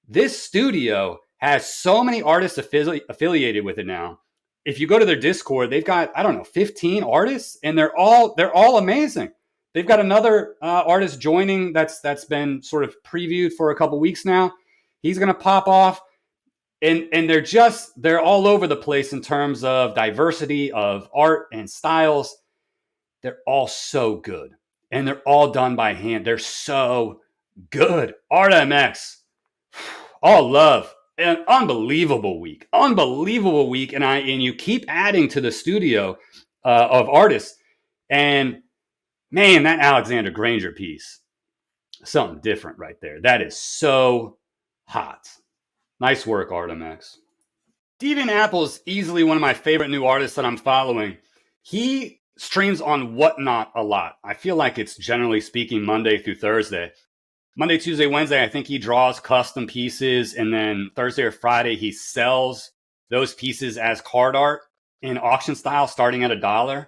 this studio has so many artists affiliated with it now. If you go to their Discord, they've got, 15 artists, and they're all amazing. They've got another artist joining that's been sort of previewed for a couple weeks now. He's going to pop off. And they're all over the place in terms of diversity of art and styles. They're all so good. And they're all done by hand. They're so good. ArtMX. All love. An unbelievable week. Unbelievable week. And you keep adding to the studio of artists. And man, that Alexander Granger piece. Something different right there. That is so hot. Nice work, ArtMX. Deviant Apple is easily one of my favorite new artists that I'm following. He streams on Whatnot a lot. I feel like it's generally speaking Monday through Thursday. Monday, Tuesday, Wednesday, I think he draws custom pieces. And then Thursday or Friday, he sells those pieces as card art in auction style starting at $1.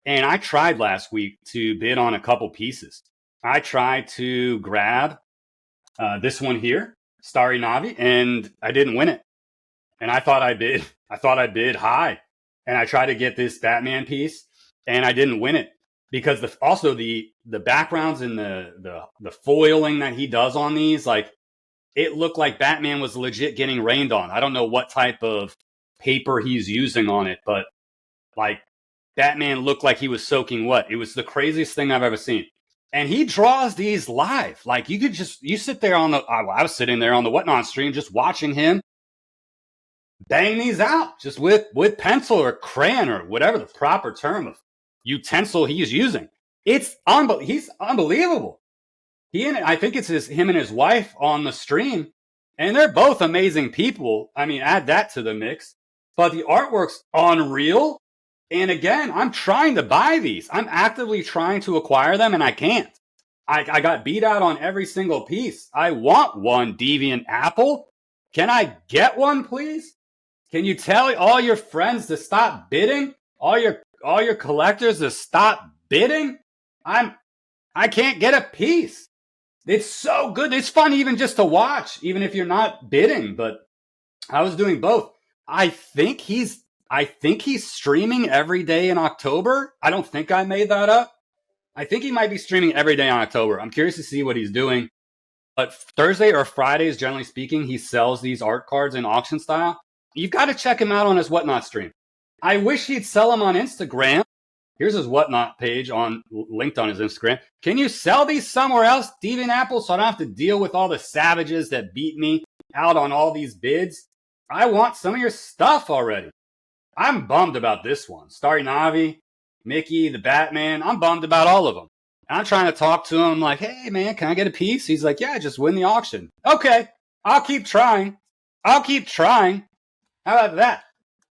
And I tried last week to bid on a couple pieces. I tried to grab this one here. Starry Navi, and I didn't win it. And I thought I bid high. And I tried to get this Batman piece, and I didn't win it. Because the backgrounds and the foiling that he does on these, like, it looked like Batman was legit getting rained on. I don't know what type of paper he's using on it, but like Batman looked like he was soaking wet. It was the craziest thing I've ever seen. And he draws these live. Like, you sit there I was sitting there on the Whatnot stream just watching him bang these out just with pencil or crayon or whatever the proper term of utensil he's using. He's unbelievable. I think it's him and his wife on the stream, and they're both amazing people. I mean, add that to the mix. But the artwork's unreal. And again, I'm trying to buy these. I'm actively trying to acquire them, and I can't. I got beat out on every single piece. I want one Deviant Apple. Can I get one, please? Can you tell all your friends to stop bidding? All your collectors to stop bidding? I can't get a piece. It's so good. It's fun even just to watch, even if you're not bidding. But I was doing both. I think he's streaming every day in October. I don't think I made that up. I think he might be streaming every day in October. I'm curious to see what he's doing. But Thursday or Fridays, generally speaking, he sells these art cards in auction style. You've got to check him out on his Whatnot stream. I wish he'd sell them on Instagram. Here's his Whatnot page linked on his Instagram. Can you sell these somewhere else, Deviant Apple, so I don't have to deal with all the savages that beat me out on all these bids? I want some of your stuff already. I'm bummed about this one. Starry Navi, Mickey, the Batman. I'm bummed about all of them. I'm trying to talk to him like, hey, man, can I get a piece? He's like, yeah, just win the auction. Okay, I'll keep trying. I'll keep trying. How about that?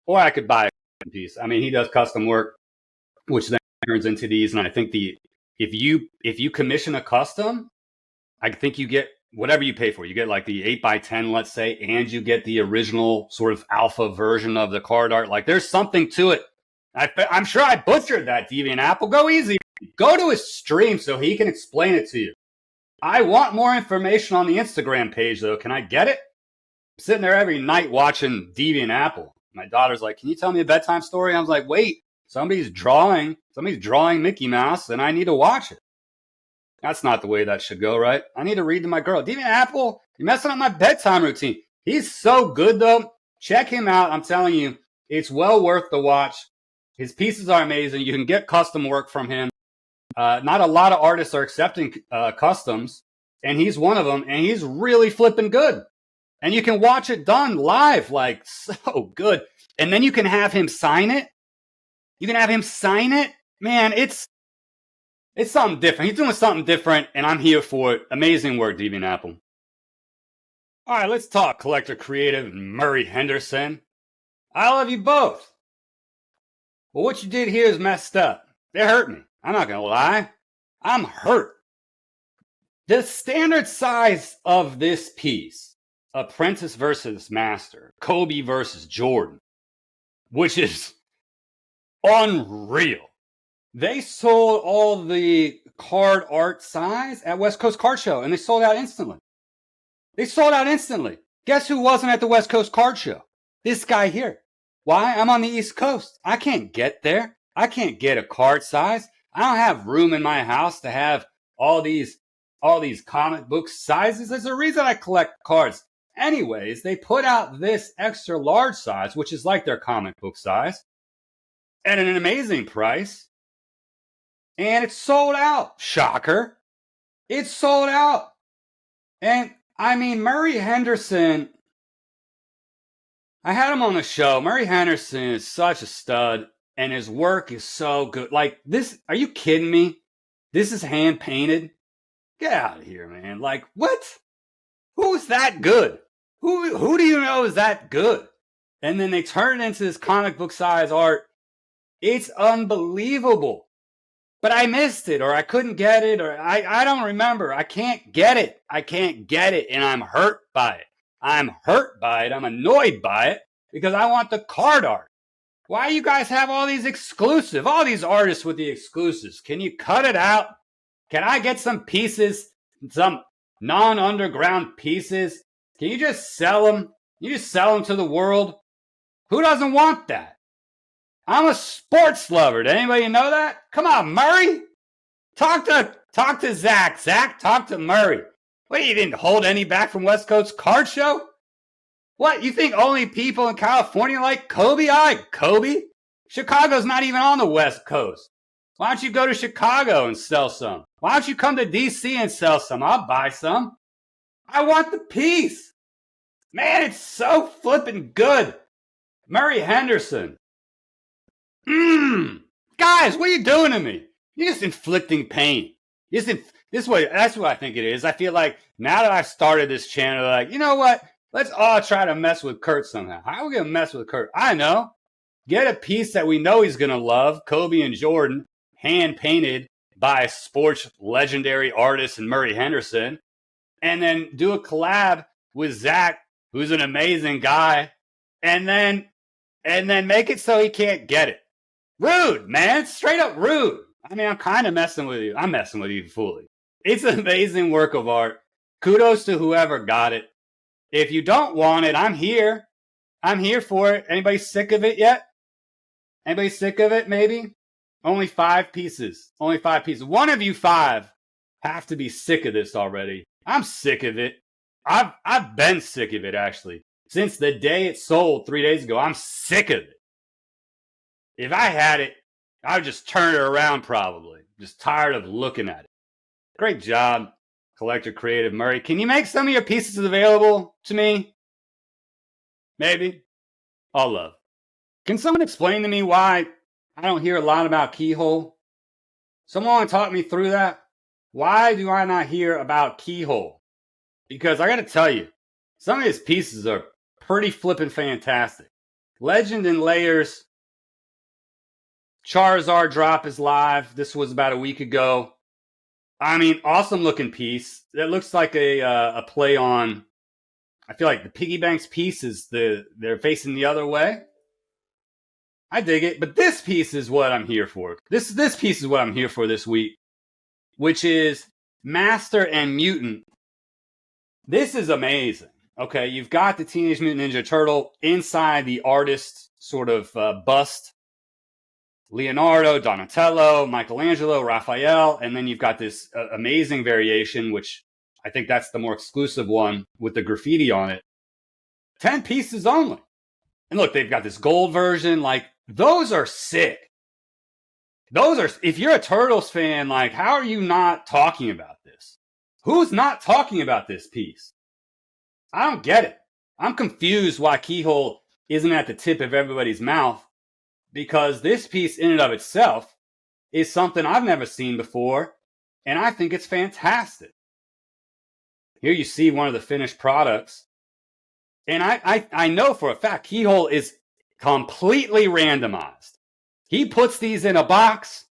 Or I could buy a piece. I mean, he does custom work, which then turns into these. And I think if you commission a custom, I think you get whatever you pay for. You get like the 8x10, let's say, and you get the original sort of alpha version of the card art. Like there's something to it. I'm sure I butchered that, Deviant Apple. Go easy. Go to his stream so he can explain it to you. I want more information on the Instagram page, though. Can I get it? I'm sitting there every night watching Deviant Apple. My daughter's like, can you tell me a bedtime story? I was like, wait, somebody's drawing Mickey Mouse, and I need to watch it. That's not the way that should go, right? I need to read to my girl. Deviant Apple, you're messing up my bedtime routine. He's so good, though. Check him out. I'm telling you, it's well worth the watch. His pieces are amazing. You can get custom work from him. Not a lot of artists are accepting customs, and he's one of them, and he's really flipping good. And you can watch it done live, like so good. And then you can have him sign it. Man, it's something different. He's doing something different, and I'm here for it. Amazing work, Deviant Apple. All right, let's talk Collector Creative and Murray Henderson. I love you both. Well, what you did here is messed up. It hurt me. I'm not going to lie. I'm hurt. The standard size of this piece, apprentice versus master, Kobe versus Jordan, which is unreal. They sold all the card art size at West Coast Card Show, and they sold out instantly. Guess who wasn't at the West Coast Card Show? This guy here. Why? I'm on the East Coast. I can't get there. I can't get a card size. I don't have room in my house to have all these comic book sizes. There's a reason I collect cards. Anyways, they put out this extra large size, which is like their comic book size, at an amazing price. And it's sold out. Shocker. It's sold out. And I mean, Murray Henderson, I had him on the show. Murray Henderson is such a stud, and his work is so good. Like this, are you kidding me? This is hand painted. Get out of here, man. Like, what? Who's that good? Who do you know is that good? And then they turn it into this comic book size art. It's unbelievable. But I missed it, or I couldn't get it, or I don't remember. I can't get it. And I'm hurt by it. I'm annoyed by it because I want the card art. Why you guys have all these artists with the exclusives? Can you cut it out? Can I get some pieces, some non-underground pieces? Can you just sell them? You just sell them to the world? Who doesn't want that? I'm a sports lover. Did anybody know that? Come on, Murray. Talk to Zach. Zach, talk to Murray. What, you didn't hold any back from West Coast Card Show? What, you think only people in California like Kobe? I like Kobe. Chicago's not even on the West Coast. Why don't you go to Chicago and sell some? Why don't you come to DC and sell some? I'll buy some. I want the piece. Man, it's so flippin' good. Murray Henderson. Guys, what are you doing to me? You're just inflicting pain. That's what I think it is. I feel like now that I've started this channel, like, you know what? Let's all try to mess with Kurt somehow. How are we going to mess with Kurt? I know. Get a piece that we know he's going to love, Kobe and Jordan, hand-painted by sports legendary artist and Murray Henderson, and then do a collab with Zach, who's an amazing guy, and then make it so he can't get it. Rude, man. Straight up rude. I mean, I'm kind of messing with you. I'm messing with you fully. It's an amazing work of art. Kudos to whoever got it. If you don't want it, I'm here. I'm here for it. Anybody sick of it yet? Anybody sick of it, maybe? Only 5 pieces. Only 5 pieces. One of you 5 have to be sick of this already. I'm sick of it. I've been sick of it, actually. Since the day it sold 3 days ago, I'm sick of it. If I had it, I would just turn it around probably. Just tired of looking at it. Great job, Collector Creative Murray. Can you make some of your pieces available to me? Maybe. All love. Can someone explain to me why I don't hear a lot about Keyhole? Someone want to talk me through that? Why do I not hear about Keyhole? Because I got to tell you, some of his pieces are pretty flippin' fantastic. Legend and Layers Charizard drop is live. This was about a week ago. I mean, awesome looking piece. It looks like a play on. I feel like the PiggyBanx piece is they're facing the other way. I dig it, but this piece is what I'm here for. This piece is what I'm here for this week, which is Master and Mutant. This is amazing. Okay, you've got the Teenage Mutant Ninja Turtle inside the artist sort of bust. Leonardo, Donatello, Michelangelo, Raphael, and then you've got this amazing variation, which I think that's the more exclusive one with the graffiti on it. 10 pieces only. And look, they've got this gold version. Like, those are sick. Those are, if you're a Turtles fan, like, how are you not talking about this? Who's not talking about this piece? I don't get it. I'm confused why Keyhole isn't at the tip of everybody's mouth, because this piece in and of itself is something I've never seen before, and I think it's fantastic. Here you see one of the finished products. And I know for a fact Keyhole is completely randomized. He puts these in a box,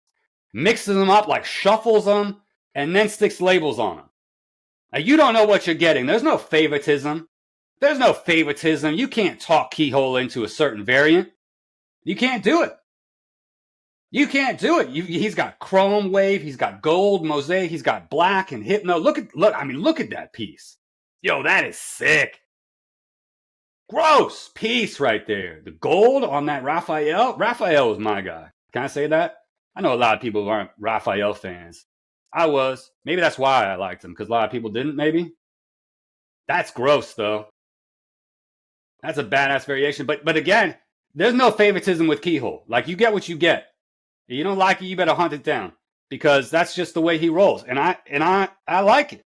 mixes them up, like shuffles them, and then sticks labels on them. Now, you don't know what you're getting. There's no favoritism. There's no favoritism. You can't talk Keyhole into a certain variant. You can't do it. You can't do it. He's got chrome wave. He's got gold mosaic. He's got black and hypno. Look at that piece. Yo, that is sick. Gross piece right there. The gold on that Raphael. Raphael was my guy. Can I say that? I know a lot of people aren't Raphael fans. I was. Maybe that's why I liked him, because a lot of people didn't, maybe. That's gross, though. That's a badass variation. But again, there's no favoritism with Keyhole. Like, you get what you get. If you don't like it, you better hunt it down, because that's just the way he rolls. And I like it.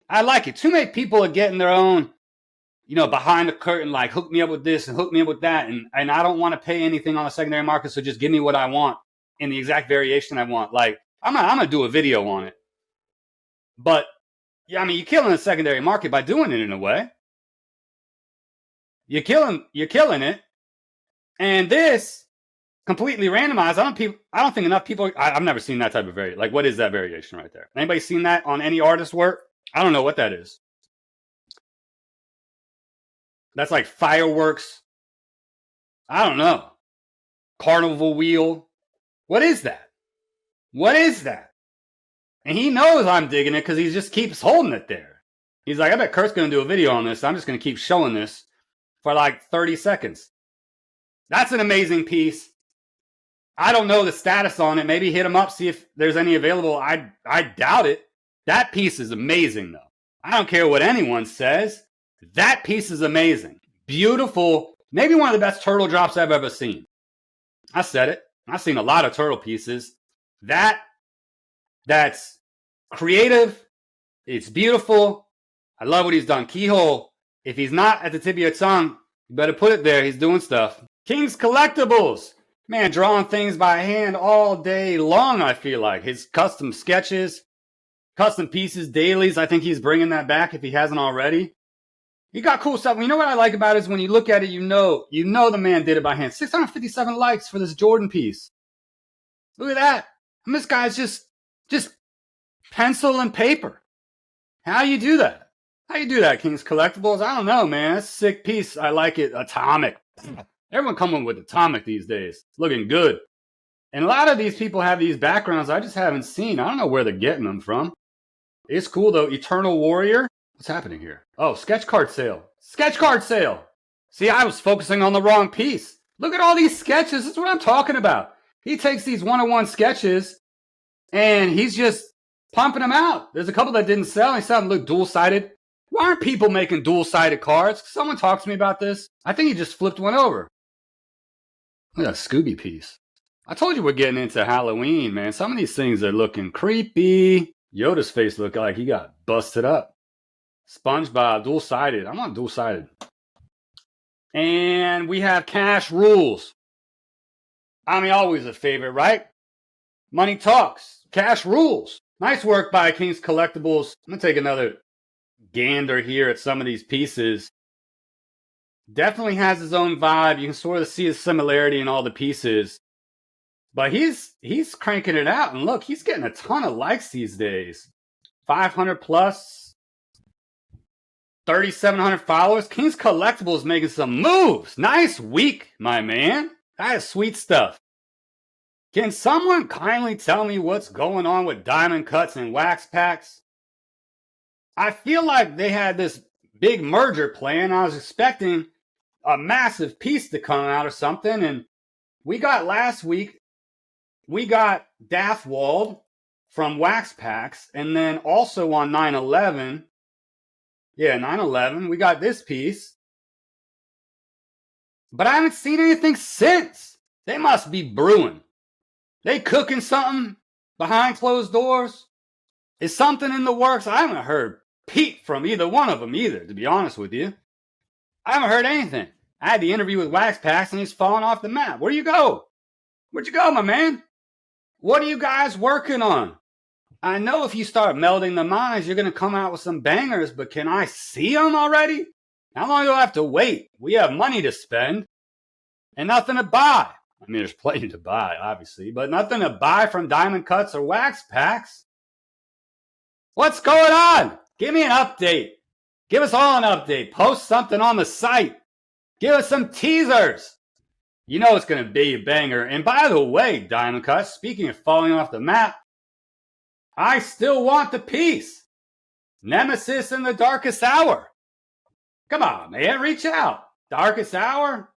I like it. Too many people are getting their own, behind the curtain, like, hook me up with this and hook me up with that. And I don't want to pay anything on the secondary market, so just give me what I want in the exact variation I want. Like, I'm going to do a video on it. But, yeah, I mean, you're killing the secondary market by doing it in a way. You're killing it. And this, completely randomized, I don't think enough people, I've never seen that type of variation. Like, what is that variation right there? Anybody seen that on any artist work? I don't know what that is. That's like fireworks. I don't know. Carnival wheel. What is that? What is that? And he knows I'm digging it because he just keeps holding it there. He's like, I bet Kurt's going to do a video on this. I'm just going to keep showing this for like 30 seconds. That's an amazing piece. I don't know the status on it. Maybe hit him up, see if there's any available. I doubt it. That piece is amazing, though. I don't care what anyone says. That piece is amazing. Beautiful. Maybe one of the best turtle drops I've ever seen. I said it. I've seen a lot of turtle pieces. That's creative. It's beautiful. I love what he's done. Keyhole, if he's not at the tip of your tongue, you better put it there. He's doing stuff. King's Collectibles. Man, drawing things by hand all day long, I feel like. His custom sketches, custom pieces, dailies. I think he's bringing that back if he hasn't already. He got cool stuff. You know what I like about it is when you look at it, you know the man did it by hand. 657 likes for this Jordan piece. Look at that. And this guy's just pencil and paper. How you do that? How you do that, King's Collectibles? I don't know, man. That's a sick piece. I like it. Atomic. Everyone coming with Atomic these days. Looking good. And a lot of these people have these backgrounds I just haven't seen. I don't know where they're getting them from. It's cool, though. Eternal Warrior. What's happening here? Oh, sketch card sale. Sketch card sale. See, I was focusing on the wrong piece. Look at all these sketches. That's what I'm talking about. He takes these one-on-one sketches, and he's just pumping them out. There's a couple that didn't sell. He said, look, dual-sided. Why aren't people making dual-sided cards? Someone talked to me about this. I think he just flipped one over. Look at that Scooby piece. I told you we're getting into Halloween, man. Some of these things are looking creepy. Yoda's face looked like he got busted up. SpongeBob, dual-sided. I'm not dual-sided. And we have cash rules. I mean, always a favorite, right? Money talks. Cash rules. Nice work by King's Collectibles. I'm going to take another gander here at some of these pieces. Definitely has his own vibe. You can sort of see the similarity in all the pieces. But he's cranking it out. And look, he's getting a ton of likes these days. 500 plus. 3,700 followers. King's Collectibles making some moves. Nice week, my man. That is sweet stuff. Can someone kindly tell me what's going on with Diamond Cuts and Wax Pax? I feel like they had this big merger plan. I was expecting a massive piece to come out or something. And we got last week, we got Dathwald from Waxpax. And then also on 9/11, yeah, 9/11, we got this piece. But I haven't seen anything since. They must be brewing. They cooking something behind closed doors? Is something in the works? I haven't heard peep from either one of them either, to be honest with you. I haven't heard anything. I had the interview with Waxpax and he's falling off the map. Where'd you go? Where'd you go, my man? What are you guys working on? I know if you start melding the minds, you're going to come out with some bangers, but can I see them already? How long do I have to wait? We have money to spend and nothing to buy. I mean, there's plenty to buy, obviously, but nothing to buy from Diamond Cuts or Wax Pax. What's going on? Give me an update. Give us all an update. Post something on the site. Give us some teasers. You know it's going to be a banger. And by the way, Diamond Cuts, speaking of falling off the map, I still want the piece. Nemesis in the Darkest Hour. Come on, man, reach out. Darkest Hour?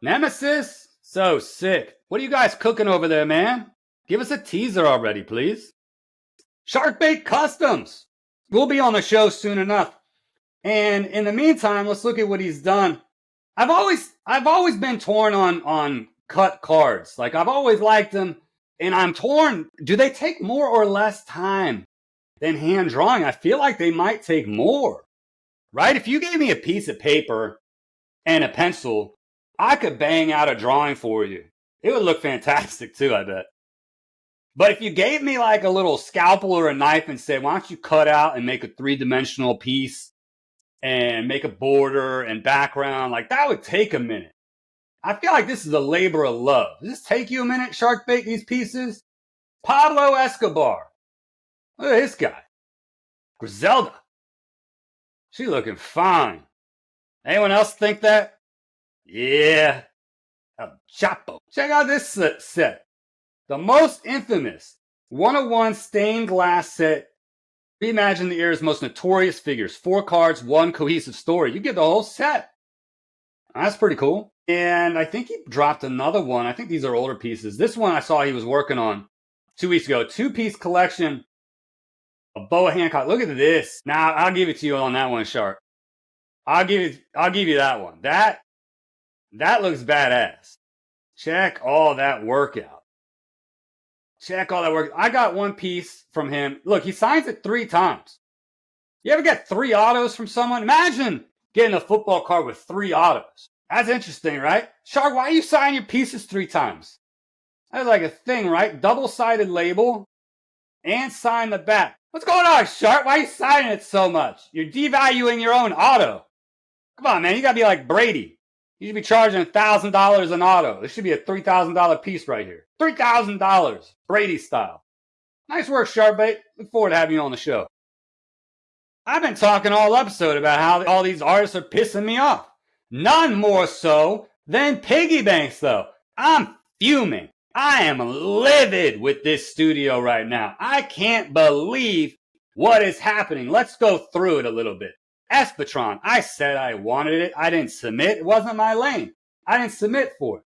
Nemesis? So sick. What are you guys cooking over there, man? Give us a teaser already, please. Sharkbaitcustoms. We'll be on the show soon enough. And in the meantime, let's look at what he's done. I've always been torn on cut cards. Like, I've always liked them. And I'm torn. Do they take more or less time than hand drawing? I feel like they might take more. Right? If you gave me a piece of paper and a pencil, I could bang out a drawing for you. It would look fantastic too, I bet. But if you gave me like a little scalpel or a knife and said, why don't you cut out and make a 3-dimensional piece and make a border and background, like that would take a minute. I feel like this is a labor of love. Does this take you a minute, Sharkbait, these pieces? Pablo Escobar. Look at this guy. Griselda. She looking fine. Anyone else think that? Yeah. El Chapo. Check out this set. The most infamous 101 stained glass set. Reimagine the era's most notorious figures. 4 cards, 1 cohesive story. You get the whole set. That's pretty cool. And I think he dropped another one. I think these are older pieces. This one I saw he was working on 2 weeks ago. 2-piece collection of Boa Hancock. Look at this. Now I'll give it to you on that one, Shark. I'll give you that one. That looks badass. Check all that work out. Check all that work. I got one piece from him. Look, he signs it 3 times. You ever get 3 autos from someone? Imagine getting a football card with 3 autos. That's interesting, right? Shark, why you sign your pieces 3 times? That's like a thing, right? Double-sided label and sign the back. What's going on, Shark? Why are you signing it so much? You're devaluing your own auto. Come on, man. You got to be like Brady. You should be charging $1,000 an auto. This should be a $3,000 piece right here. $3,000. Brady style. Nice work, Sharkbait. Look forward to having you on the show. I've been talking all episode about how all these artists are pissing me off. None more so than PiggyBanx, though. I'm fuming. I am livid with this studio right now. I can't believe what is happening. Let's go through it a little bit. Espatron, I said I wanted it. I didn't submit. It wasn't my lane. I didn't submit for it.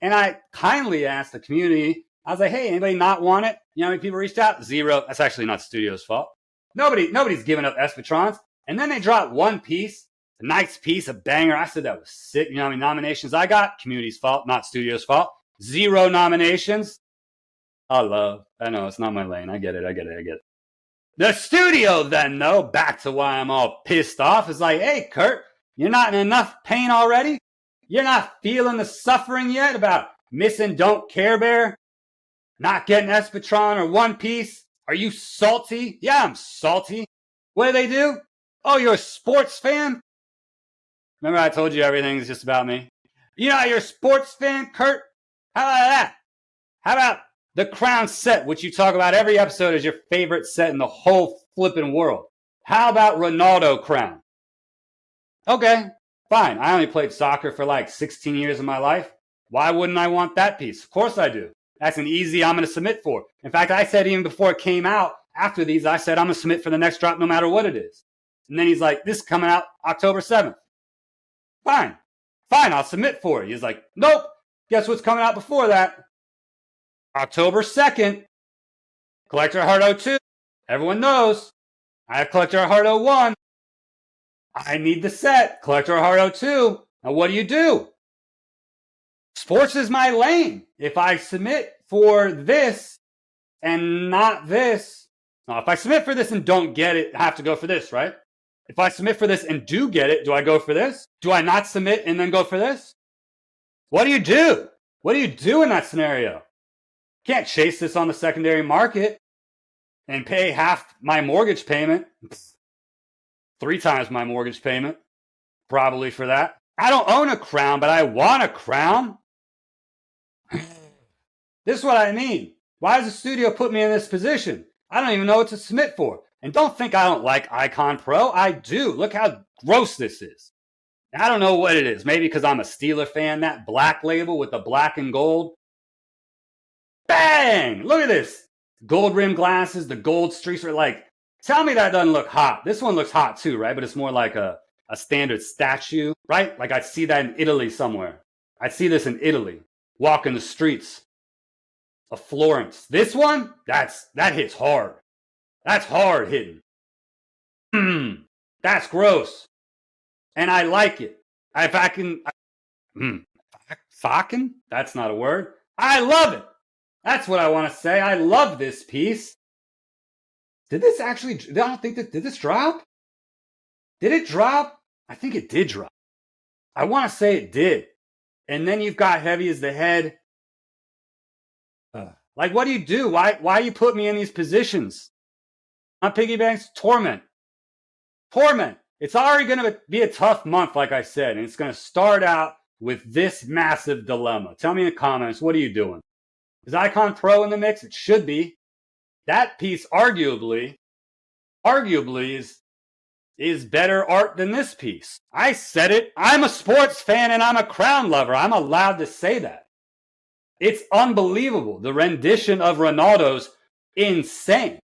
And I kindly asked the community, I was like, hey, anybody not want it? You know how many people reached out? 0. That's actually not the studio's fault. Nobody's giving up Espatrons. And then they dropped one piece, a nice piece, a banger. I said that was sick. You know how many nominations I got? Community's fault, not studio's fault. 0 nominations. I know, it's not my lane. I get it. The studio then, though, back to why I'm all pissed off, is like, hey, Kurt, You're not in enough pain already? You're not feeling the suffering yet about missing Don't Care Bear? Not getting Espatron or One Piece? Are you salty? Yeah, I'm salty. What do they do? Oh, you're a sports fan? Remember I told you everything's just about me? You know, you're a sports fan, Kurt? How about that? How about the Crown set, which you talk about every episode as your favorite set in the whole flipping world? How about Ronaldo Crown? Okay, fine. I only played soccer for like 16 years of my life. Why wouldn't I want that piece? Of course I do. That's an easy I'm going to submit for. In fact, I said even before it came out, after these, I said I'm going to submit for the next drop no matter what it is. And then he's like, this is coming out October 7th. Fine, I'll submit for it. He's like, nope. Guess what's coming out before that? October 2nd. Collector Heart 02. Everyone knows. I have Collector Heart 01. I need the set. Collector Heart 02. Now what do? Sports is my lane. If I submit for this and not this. Now, if I submit for this and don't get it, I have to go for this, right? If I submit for this and do get it, do I go for this? Do I not submit and then go for this? What do you do? What do you do in that scenario? Can't chase this on the secondary market and pay half my mortgage payment. 3 times my mortgage payment, probably for that. I don't own a crown, but I want a crown. This is what I mean. Why does the studio put me in this position? I don't even know what to submit for. And don't think I don't like Icon Pro. I do. Look how gross this is. I don't know what it is. Maybe because I'm a Steeler fan. That black label with the black and gold. Bang! Look at this. Gold rim glasses, the gold streaks are like, tell me that doesn't look hot. This one looks hot too, right? But it's more like a standard statue, right? Like I see that in Italy somewhere. I see this in Italy. Walking the streets of Florence. This one, that hits hard. That's hard hitting. That's gross. And I like it. If I can, fucking? That's not a word. I love it. That's what I want to say. I love this piece. Did this actually, I don't think that, did this drop? Did it drop? I think it did drop. I want to say it did. And then you've got Heavy as the Head. Like, what do? Why you put me in these positions? On PiggyBanx, torment. It's already going to be a tough month, like I said. And it's going to start out with this massive dilemma. Tell me in the comments, what are you doing? Is Icon Pro in the mix? It should be. That piece arguably is better art than this piece. I said it. I'm a sports fan and I'm a crown lover. I'm allowed to say that. It's unbelievable. The rendition of Ronaldo's insane.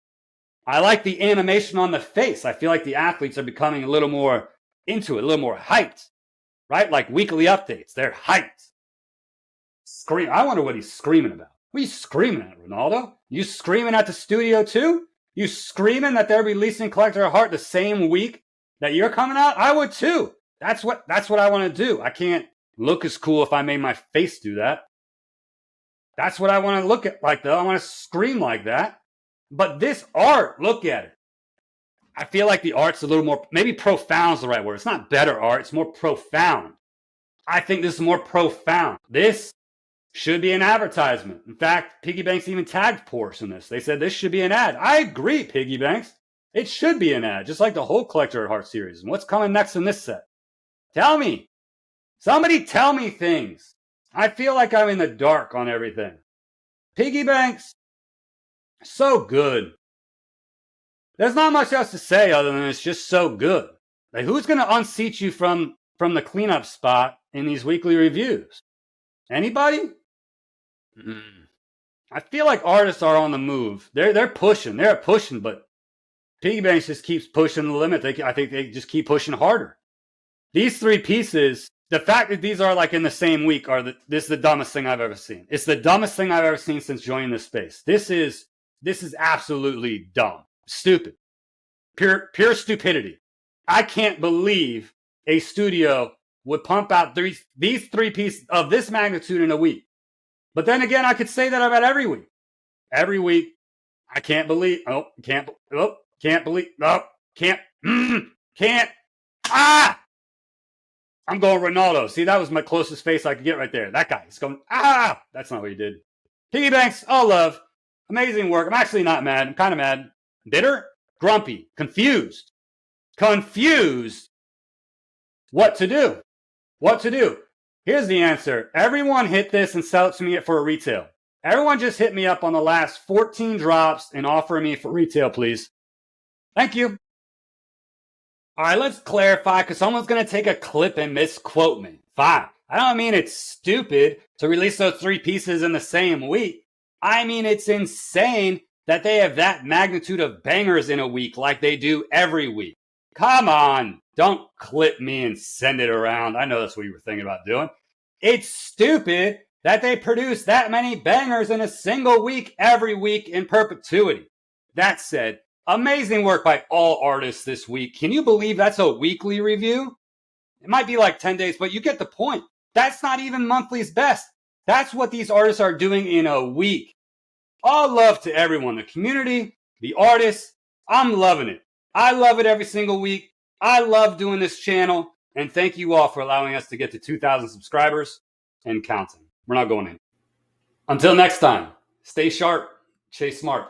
I like the animation on the face. I feel like the athletes are becoming a little more into it, a little more hyped, right? Like weekly updates. They're hyped. Scream. I wonder what he's screaming about. What are you screaming at, Ronaldo? You screaming at the studio too? You screaming that they're releasing Collector Heart the same week that you're coming out? I would too. That's what I want to do. I can't look as cool if I made my face do that. That's what I want to look at like though. I want to scream like that. But this art, look at it. I feel like the art's a little more, maybe profound is the right word. It's not better art. It's more profound. I think this is more profound. This should be an advertisement. In fact, PiggyBanx even tagged Porsche in this. They said this should be an ad. I agree, PiggyBanx. It should be an ad, just like the whole Collector Heart series. And what's coming next in this set? Tell me. Somebody tell me things. I feel like I'm in the dark on everything. PiggyBanx, so good. There's not much else to say other than it's just so good. Like, who's going to unseat you from the cleanup spot in these weekly reviews? Anybody? I feel like artists are on the move. They're pushing. They're pushing, but PiggyBanx just keeps pushing the limit. I think they just keep pushing harder. These 3 pieces, the fact that these are like in the same week, this is the dumbest thing I've ever seen. It's the dumbest thing I've ever seen since joining this space. This is absolutely dumb. Stupid. Pure stupidity. I can't believe a studio would pump out these 3 pieces of this magnitude in a week. But then again, I could say that about every week. Every week, I can't believe, can't believe, I'm going Ronaldo. See, that was my closest face I could get right there. That guy is going, ah! That's not what he did. PiggyBanx, all love. Amazing work. I'm actually not mad. I'm kind of mad. Bitter? Grumpy. Confused. Confused. What to do? What to do? Here's the answer. Everyone hit this and sell it to me for a retail. Everyone just hit me up on the last 14 drops and offer me for retail, please. Thank you. All right, let's clarify because someone's going to take a clip and misquote me. Fine. I don't mean it's stupid to release those 3 pieces in the same week. I mean it's insane that they have that magnitude of bangers in a week like they do every week. Come on. Don't clip me and send it around. I know that's what you were thinking about doing. It's stupid that they produce that many bangers in a single week every week in perpetuity. That said, amazing work by all artists this week. Can you believe that's a weekly review? It might be like 10 days, but you get the point. That's not even monthly's best. That's what these artists are doing in a week. All love to everyone, the community, the artists. I'm loving it. I love it every single week. I love doing this channel. And thank you all for allowing us to get to 2,000 subscribers and counting. We're not going in. Until next time, stay sharp, chase smart.